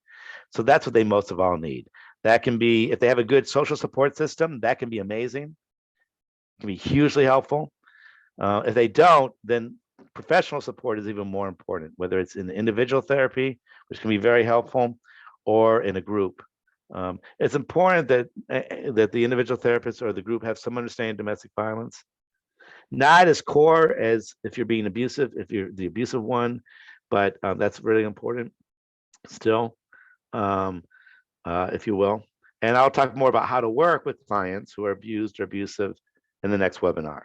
So that's what they most of all need. That can be, if they have a good social support system, that can be amazing. It can be hugely helpful. If they don't, then professional support is even more important, whether it's in individual therapy, which can be very helpful, or in a group. It's important that that the individual therapist or the group have some understanding of domestic violence. Not as core as if you're being abusive, if you're the abusive one, but that's really important still, if you will. And I'll talk more about how to work with clients who are abused or abusive in the next webinar.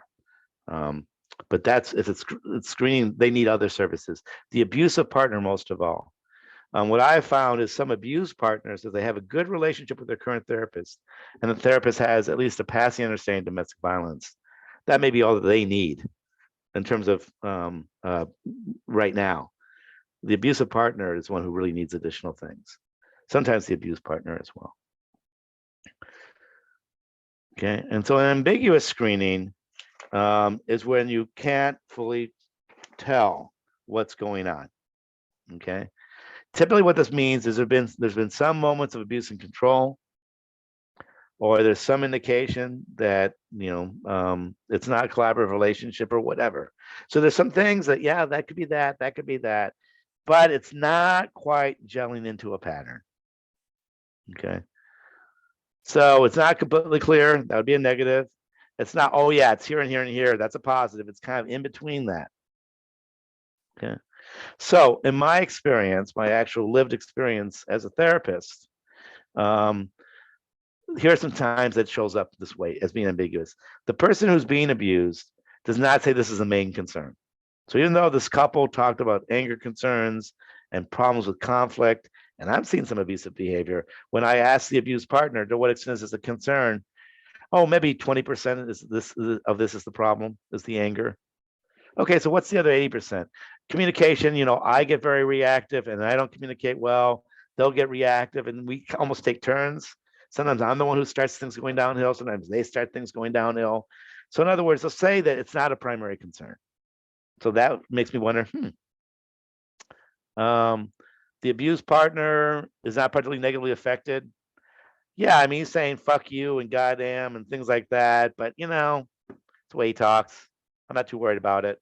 But that's, if it's screening, they need other services. The abusive partner, most of all. What I found is some abused partners, if they have a good relationship with their current therapist, and the therapist has at least a passing understanding of domestic violence, that may be all that they need in terms of right now. The abusive partner is one who really needs additional things. Sometimes the abused partner as well. Okay, and so an ambiguous screening is when you can't fully tell what's going on. Okay, typically what this means is there's been some moments of abuse and control, or there's some indication that it's not a collaborative relationship or whatever. So there's some things that, yeah, that could be that could be that, but it's not quite gelling into a pattern. Okay, so it's not completely clear. That would be a negative. It's not, oh yeah, it's here and here and here. That's a positive. It's kind of in between that. Okay. So in my experience, my actual lived experience as a therapist, here are some times that shows up this way as being ambiguous. The person who's being abused does not say this is a main concern. So even though this couple talked about anger concerns and problems with conflict, and I'm seeing some abusive behavior, when I ask the abused partner, to what extent is this a concern? Oh, maybe 20% of this is the problem, is the anger. Okay, so what's the other 80%? Communication, I get very reactive and I don't communicate well. They'll get reactive and we almost take turns. Sometimes I'm the one who starts things going downhill. Sometimes they start things going downhill. So in other words, they'll say that it's not a primary concern. So that makes me wonder, the abused partner is not particularly negatively affected. Yeah, I mean, he's saying fuck you and goddamn and things like that, but it's the way he talks. I'm not too worried about it.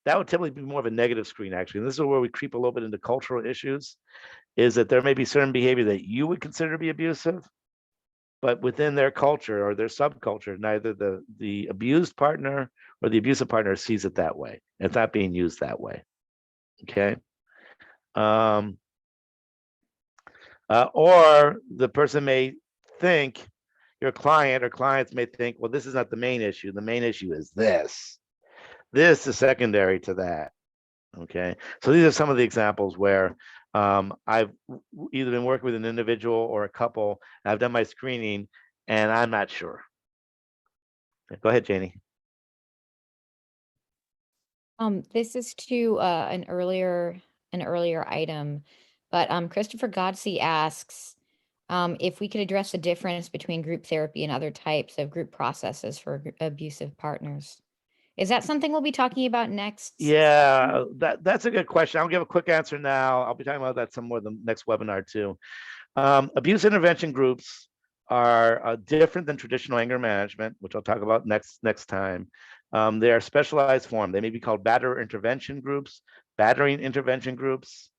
That would typically be more of a negative screen, actually. And this is where we creep a little bit into cultural issues, is that there may be certain behavior that you would consider to be abusive, but within their culture or their subculture, neither the abused partner or the abusive partner sees it that way. It's not being used that way. Okay. Or the person may think, your client or clients may think, well, this is not the main issue. The main issue is this. This is secondary to that. Okay. So these are some of the examples where I've either been working with an individual or a couple, and I've done my screening and I'm not sure. Go ahead, Janie. This is to an earlier item, but Christopher Godsey asks if we could address the difference between group therapy and other types of group processes for abusive partners. Is that something we'll be talking about next? Yeah, that's a good question. I'll give a quick answer now. I'll be talking about that some more the next webinar too. Abuse intervention groups are different than traditional anger management, which I'll talk about next time. They are specialized form. They may be called batterer intervention groups, battering intervention groups,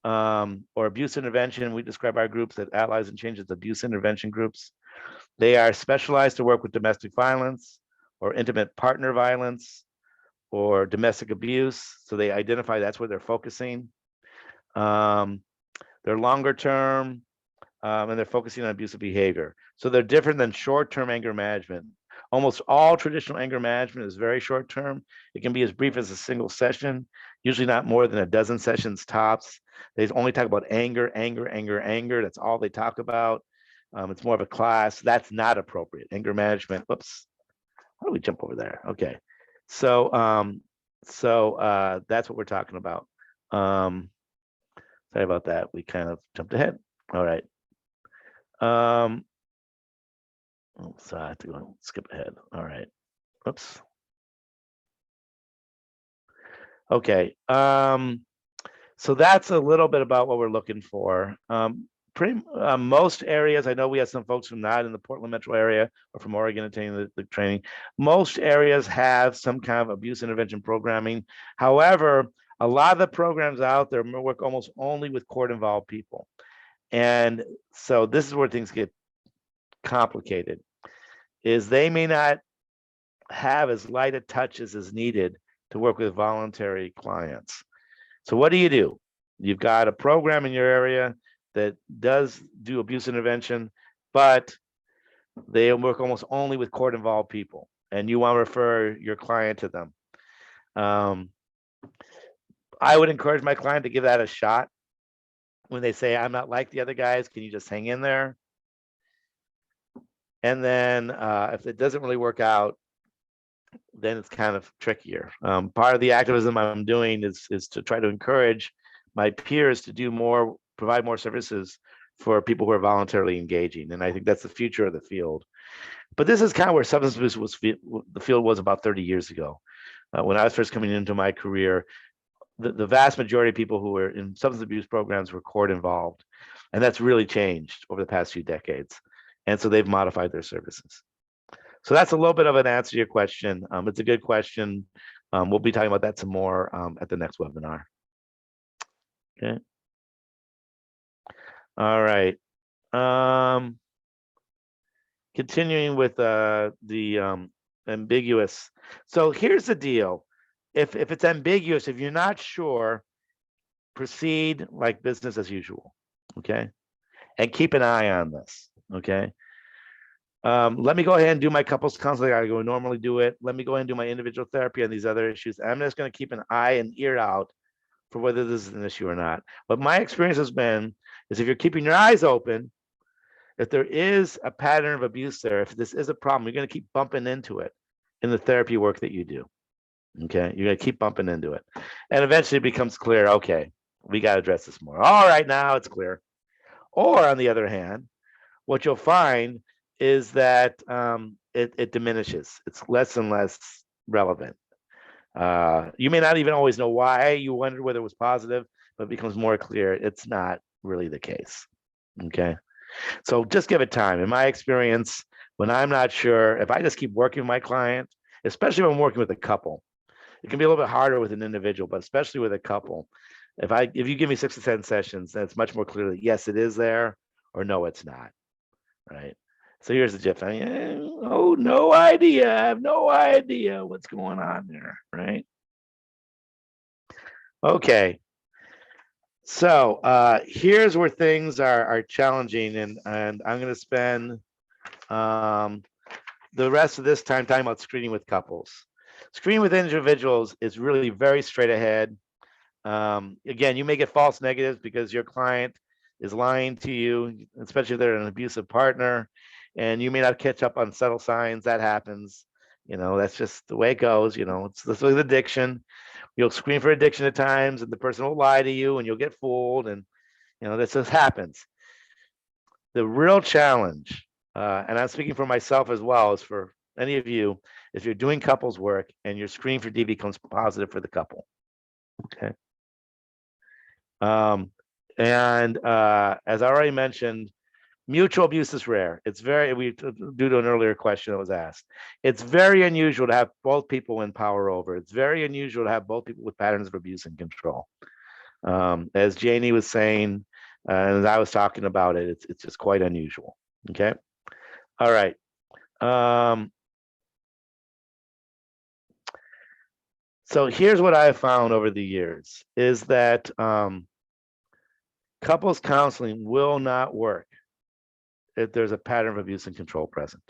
or abuse intervention. We describe our groups at Allies and Change as abuse intervention groups. They are specialized to work with domestic violence or intimate partner violence or domestic abuse. So they identify that's where they're focusing. They're longer term, and they're focusing on abusive behavior. So they're different than short-term anger management. Almost all traditional anger management is very short-term. It can be as brief as a single session, usually not more than a dozen sessions tops. They only talk about anger, anger, anger, anger. That's all they talk about. It's more of a class. That's not appropriate. Anger management. Whoops. How do we jump over there? Okay. So that's what we're talking about. Sorry about that. We kind of jumped ahead. All right. So I have to go skip ahead. All right. Oops. Okay. So that's a little bit about what we're looking for. Most areas, I know we have some folks from not in the Portland metro area or from Oregon attending the training. Most areas have some kind of abuse intervention programming. However, a lot of the programs out there work almost only with court-involved people. And so this is where things get complicated, is they may not have as light a touches as needed to work with voluntary clients. So what do? You've got a program in your area that does do abuse intervention, but they work almost only with court-involved people, and you want to refer your client to them. I would encourage my client to give that a shot. When they say, I'm not like the other guys, can you just hang in there? And then if it doesn't really work out, then it's kind of trickier. Part of the activism I'm doing is to try to encourage my peers to do more, provide more services for people who are voluntarily engaging. And I think that's the future of the field. But this is kind of where substance abuse the field was about 30 years ago. When I was first coming into my career, the vast majority of people who were in substance abuse programs were court involved. And that's really changed over the past few decades. And so they've modified their services. So that's a little bit of an answer to your question. It's a good question. We'll be talking about that some more at the next webinar. Okay. All right. Continuing with the ambiguous. So here's the deal. If it's ambiguous, if you're not sure, proceed like business as usual. Okay. And keep an eye on this. Okay. Let me go ahead and do my couples counseling. I go normally do it. Let me go ahead and do my individual therapy on these other issues. I'm just going to keep an eye and ear out for whether this is an issue or not. But my experience has been is if you're keeping your eyes open, if there is a pattern of abuse there, if this is a problem, you're going to keep bumping into it in the therapy work that you do. Okay, you're going to keep bumping into it, and eventually it becomes clear. Okay, we got to address this more. All right, now it's clear. Or on the other hand, what you'll find is that it diminishes. It's less and less relevant. You may not even always know why. You wondered whether it was positive, but it becomes more clear it's not really the case. Okay, so just give it time. In my experience, when I'm not sure, if I just keep working with my client, especially when I'm working with a couple, it can be a little bit harder with an individual, but especially with a couple. If you give me 6 to 10 sessions, then it's much more clear that yes, it is there, or no, it's not. Right. So here's the gif. Oh, no idea. I have no idea what's going on there. Right. Okay. So here's where things are challenging, and I'm going to spend the rest of this time talking about screening with couples. Screening with individuals is really very straight ahead. Again, you may get false negatives because your client is lying to you, especially if they're an abusive partner, and you may not catch up on subtle signs. That happens. That's just the way it goes. It's with addiction. You'll screen for addiction at times, and the person will lie to you, and you'll get fooled, and this just happens. The real challenge, and I'm speaking for myself as well as for any of you, if you're doing couples work and your screen for DV comes positive for the couple. Okay. And as I already mentioned, mutual abuse is rare. It's very, due to an earlier question that was asked, it's very unusual to have both people in power over. It's very unusual to have both people with patterns of abuse and control. As Janie was saying, and as I was talking about it, it's just quite unusual. Okay. All right. So here's what I have found over the years is that couples counseling will not work if there's a pattern of abuse and control present,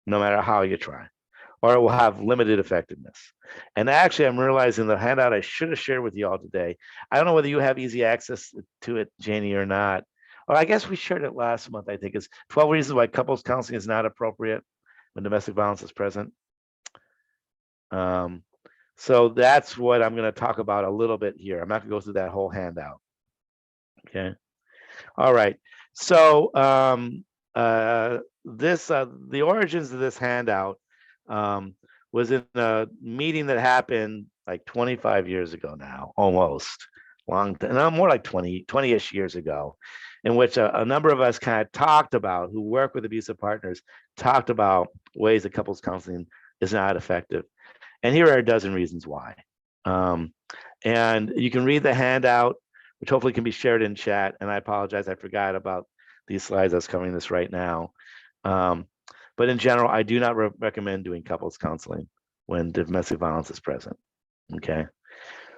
no matter how you try, or it will have limited effectiveness. And actually, I'm realizing the handout I should have shared with you all today. I don't know whether you have easy access to it, Janie, or not. Or I guess we shared it last month, I think, is 12 reasons why couples counseling is not appropriate when domestic violence is present. So that's what I'm going to talk about a little bit here. I'm not going to go through that whole handout. Okay. All right. So the origins of this handout was in a meeting that happened like 25 years ago now, almost long, no, more like 20-ish years ago, in which a number of us kind of talked about, who work with abusive partners, talked about ways that couples counseling is not effective. And here are a dozen reasons why. And you can read the handout, which hopefully can be shared in chat. And I apologize, I forgot about these slides. I was covering this right now. But in general, I do not recommend doing couples counseling when domestic violence is present. Okay.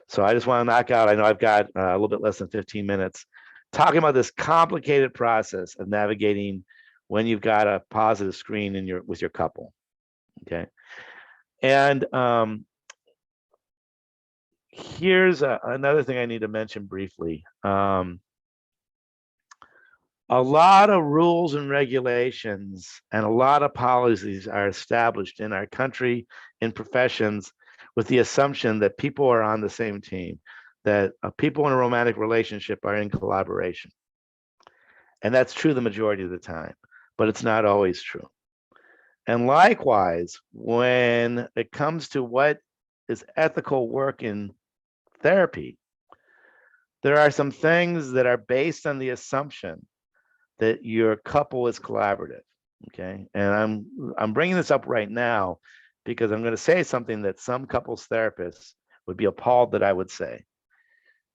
So I just want to knock out, I know I've got a little bit less than 15 minutes, talking about this complicated process of navigating when you've got a positive screen with your couple. Okay. And here's another thing I need to mention briefly. A lot of rules and regulations and a lot of policies are established in our country, in professions, with the assumption that people are on the same team, that people in a romantic relationship are in collaboration. And that's true the majority of the time, but it's not always true. And likewise, when it comes to what is ethical work in therapy, there are some things that are based on the assumption that your couple is collaborative. Okay. And I'm bringing this up right now because I'm going to say something that some couples therapists would be appalled that I would say.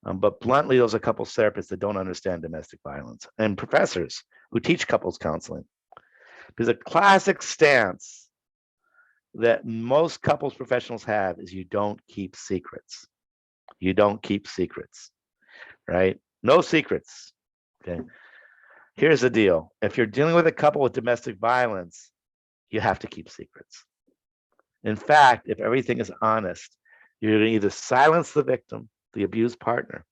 But bluntly, those are couples therapists that don't understand domestic violence and professors who teach couples counseling. Because a classic stance that most couples professionals have is you don't keep secrets. You don't keep secrets, right? No secrets. Okay. Here's the deal. If you're dealing with a couple with domestic violence, you have to keep secrets. In fact, if everything is honest, you're going to either silence the victim, the abused partner,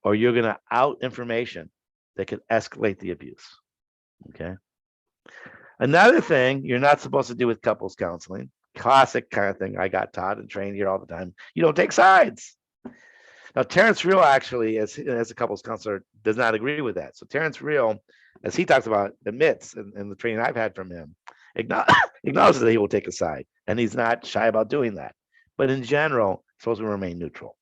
or you're going to out information that could escalate the abuse. Okay. Another thing you're not supposed to do with couples counseling, classic kind of thing I got taught and trained here all the time, you don't take sides. Now, Terrence Real actually, as a couples counselor, does not agree with that. So Terrence Real, as he talks about, admits, in the training I've had from him, acknowledges that he will take a side, and he's not shy about doing that. But in general, he's supposed to remain neutral.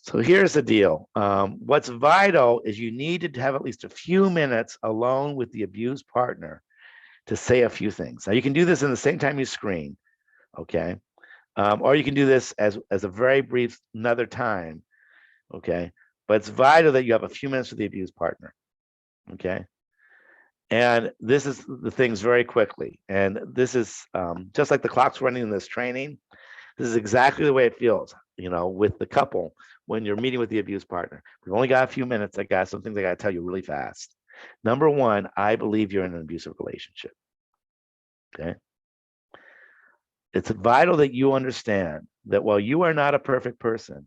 So here's the deal. What's vital is you need to have at least a few minutes alone with the abused partner to say a few things. Now, you can do this in the same time you screen, okay? Or you can do this as a very brief another time, okay? But it's vital that you have a few minutes with the abused partner, okay? And this is the things very quickly. And this is just like the clock's running in this training. This is exactly the way it feels, with the couple when you're meeting with the abused partner. We've only got a few minutes. I got some things I got to tell you really fast. Number one, I believe you're in an abusive relationship, okay? It's vital that you understand that while you are not a perfect person,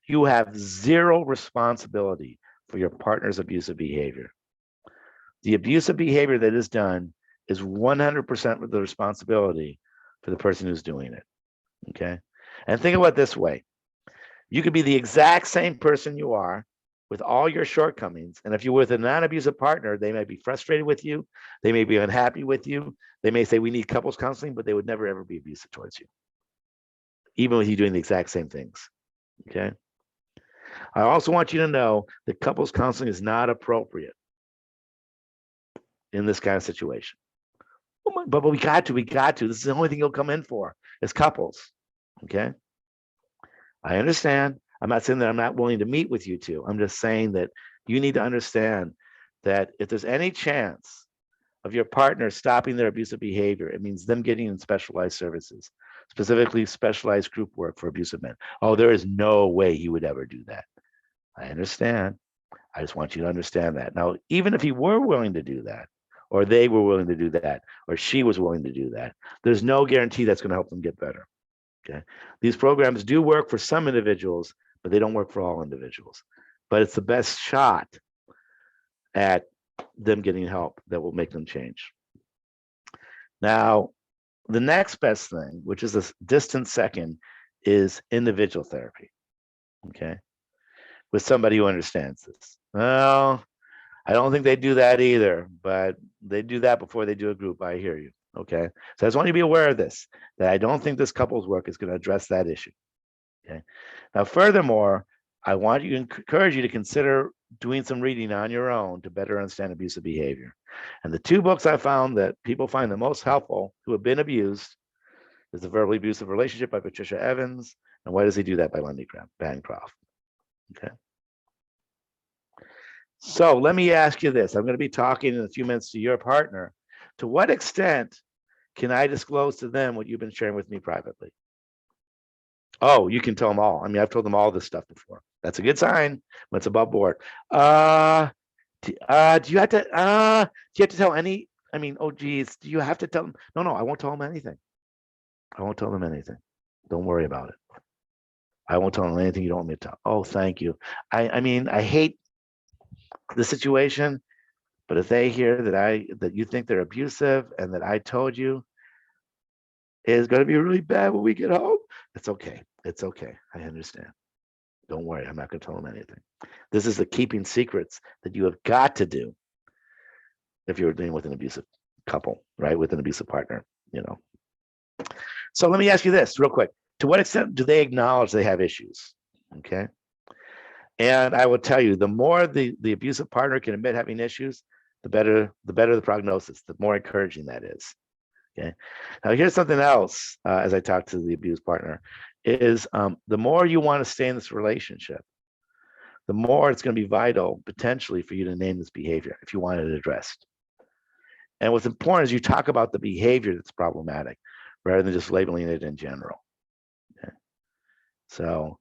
you have zero responsibility for your partner's abusive behavior. The abusive behavior that is done is 100% the responsibility for the person who's doing it, okay? And think about it this way. You could be the exact same person you are with all your shortcomings. And if you're with a non-abusive partner, they may be frustrated with you. They may be unhappy with you. They may say, we need couples counseling, but they would never, ever be abusive towards you, even with you doing the exact same things, okay? I also want you to know that couples counseling is not appropriate in this kind of situation. But we got to. This is the only thing you'll come in for is couples. Okay. I understand. I'm not saying that I'm not willing to meet with you two. I'm just saying that you need to understand that if there's any chance of your partner stopping their abusive behavior, it means them getting in specialized services, specifically specialized group work for abusive men. Oh, there is no way he would ever do that. I understand. I just want you to understand that. Now, even if he were willing to do that, or they were willing to do that, or she was willing to do that, there's no guarantee that's going to help them get better. Okay. These programs do work for some individuals, but they don't work for all individuals. But it's the best shot at them getting help that will make them change. Now, the next best thing, which is a distant second, is individual therapy. Okay. With somebody who understands this. Well, I don't think they do that either, but they do that before they do a group. I hear you. Okay. So I just want you to be aware of this, that I don't think this couples work is going to address that issue. Okay. Now, furthermore, I want you to encourage you to consider doing some reading on your own to better understand abusive behavior. And the two books I found that people find the most helpful who have been abused is The Verbally Abusive Relationship by Patricia Evans and Why Does He Do That by Lindy Bancroft. Okay. So let me ask you this. I'm going to be talking in a few minutes to your partner. To what extent can I disclose to them what you've been sharing with me privately? Oh, you can tell them all. I mean, I've told them all this stuff before. That's a good sign when it's above board. Do you have to tell any? I mean, oh geez, do you have to tell them? No, I won't tell them anything. I won't tell them anything. Don't worry about it. I won't tell them anything you don't want me to tell. Oh, thank you. I mean, I hate the situation, but if they hear that you think they're abusive and that I told you, it's going to be really bad when we get home. It's okay. It's okay. I understand. Don't worry. I'm not going to tell them anything. This is the keeping secrets that you have got to do if you're dealing with an abusive couple, right? With an abusive partner, you know. So let me ask you this real quick. To what extent do they acknowledge they have issues? Okay. And I will tell you, the more the abusive partner can admit having issues, the better the prognosis, the more encouraging that is. Okay. Now here's something else. As I talk to the abused partner, is the more you want to stay in this relationship, the more it's going to be vital potentially for you to name this behavior if you want it addressed. And what's important is you talk about the behavior that's problematic rather than just labeling it in general. Okay. So,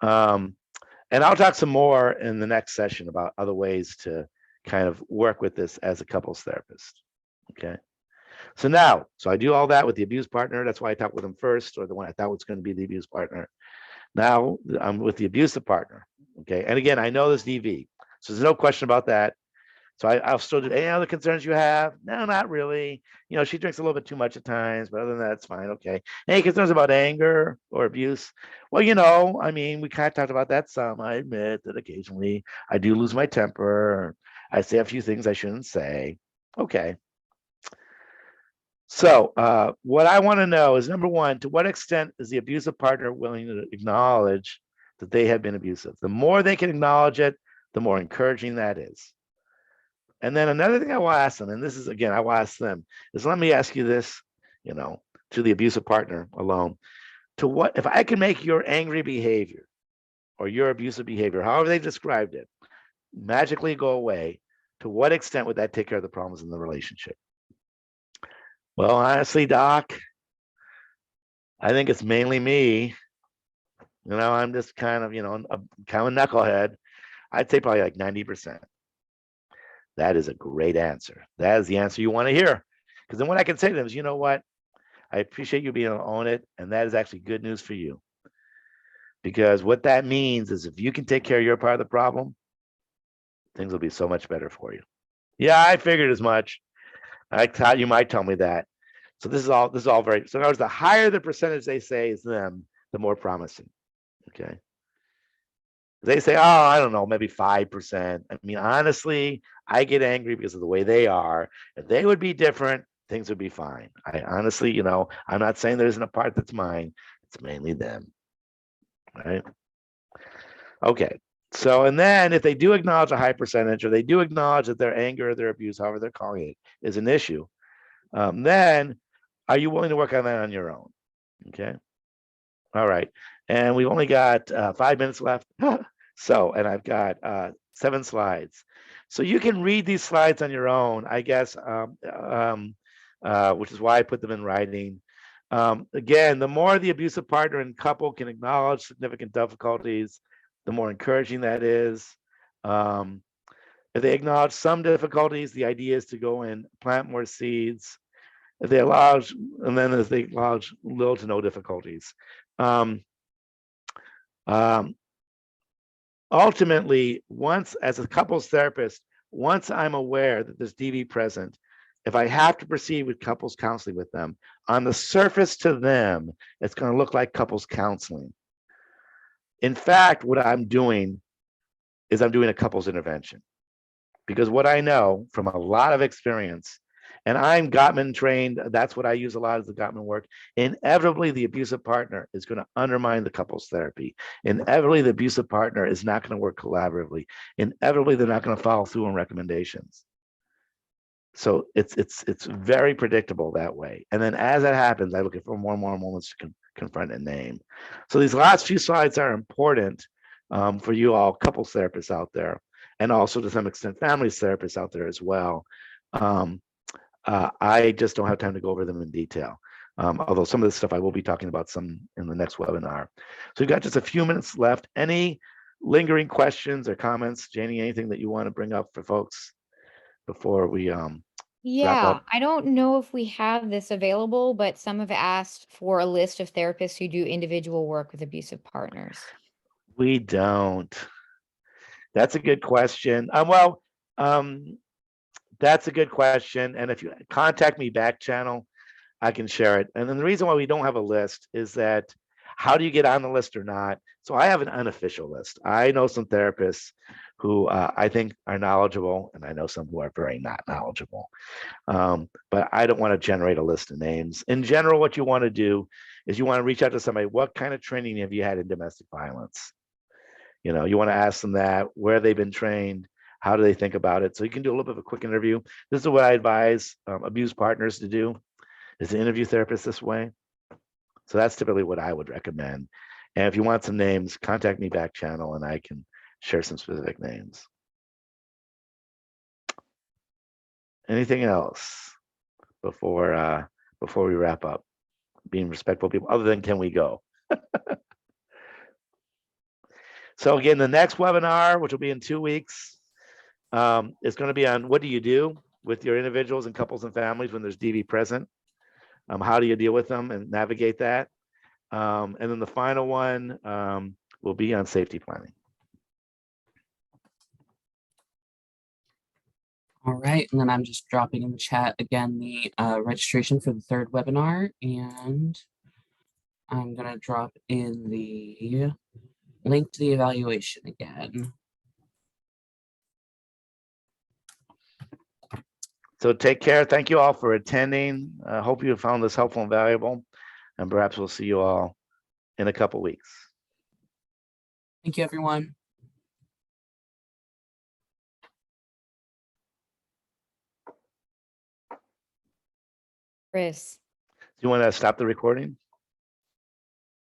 and I'll talk some more in the next session about other ways to kind of work with this as a couples therapist. Okay. So I do all that with the abused partner. That's why I talk with them first, or the one I thought was going to be the abused partner. Now I'm with the abusive partner. Okay. And again, I know this DV, so there's no question about that. So I'll still do any other concerns you have? No, not really. You know, she drinks a little bit too much at times, but other than that, it's fine. Okay. Any concerns about anger or abuse? Well, you know, I mean, we kind of talked about that some. I admit that occasionally I do lose my temper. I say a few things I shouldn't say. Okay. So what I want to know is, number one, to what extent is the abusive partner willing to acknowledge that they have been abusive? The more they can acknowledge it, the more encouraging that is. And then another thing I will ask them, and this is, again, I will ask them, is let me ask you this, you know, to the abusive partner alone. To what, if I can make your angry behavior or your abusive behavior, however they described it, magically go away, to what extent would that take care of the problems in the relationship? Well, honestly, Doc, I think it's mainly me. You know, I'm just kind of, you know, a kind of knucklehead. I'd say probably like 90%. That is a great answer. That is the answer you want to hear. Because then what I can say to them is, you know what? I appreciate you being able to own it. And that is actually good news for you. Because what that means is if you can take care of your part of the problem, things will be so much better for you. Yeah, I figured as much. I thought you might tell me that. So this is all very, so in other words, the higher the percentage they say is them, the more promising. Okay. They say, oh, I don't know, maybe 5%. I mean, honestly, I get angry because of the way they are. If they would be different, things would be fine. I honestly, you know, I'm not saying there isn't a part that's mine. It's mainly them. Right? Okay. So, and then if they do acknowledge a high percentage, or they do acknowledge that their anger or their abuse, however they're calling it, is an issue, then are you willing to work on that on your own? Okay. All right. And we've only got 5 minutes left. So, and I've got 7 slides. So you can read these slides on your own, I guess, which is why I put them in writing. Again, the more the abusive partner and couple can acknowledge significant difficulties, the more encouraging that is. If they acknowledge some difficulties, the idea is to go and plant more seeds. If they acknowledge, and then if they acknowledge little to no difficulties. Ultimately, once as a couples therapist, once I'm aware that there's DV present, if I have to proceed with couples counseling with them, on the surface to them, it's going to look like couples counseling. In fact, what I'm doing is I'm doing a couples intervention, because what I know from a lot of experience, and I'm Gottman trained, that's what I use a lot as the Gottman work. Inevitably, the abusive partner is going to undermine the couples therapy. Inevitably, the abusive partner is not going to work collaboratively. Inevitably, they're not going to follow through on recommendations. So it's very predictable that way. And then as that happens, I look for more and more moments to confront and name. So these last few slides are important for you all couples therapists out there, and also to some extent families therapists out there as well. I just don't have time to go over them in detail. Although some of this stuff I will be talking about some in the next webinar. So we've got just a few minutes left. Any lingering questions or comments, Janie, anything that you want to bring up for folks before we wrap Yeah, up? I don't know if we have this available, but some have asked for a list of therapists who do individual work with abusive partners. We don't. That's a good question. Well, that's a good question. And if you contact me back channel, I can share it. And then the reason why we don't have a list is that how do you get on the list or not? So I have an unofficial list. I know some therapists who I think are knowledgeable, and I know some who are very not knowledgeable. But I don't want to generate a list of names. In general, what you want to do is you want to reach out to somebody. What kind of training have you had in domestic violence? You know, you want to ask them that, where they've been trained, how do they think about it? So you can do a little bit of a quick interview. This is what I advise abused partners to do, is to interview therapists this way. So that's typically what I would recommend. And if you want some names, contact me back channel and I can share some specific names. Anything else before we wrap up? Being respectful people, other than can we go? So again, the next webinar, which will be in 2 weeks, is going to be on what do you do with your individuals and couples and families when there's DV present? How do you deal with them and navigate that? And then the final one will be on safety planning. All right, and then I'm just dropping in the chat again the registration for the 3rd webinar, and I'm gonna drop in the link to the evaluation again. So take care. Thank you all for attending. I hope you found this helpful and valuable, and perhaps we'll see you all in a couple weeks. Thank you, everyone. Chris. Do you want to stop the recording?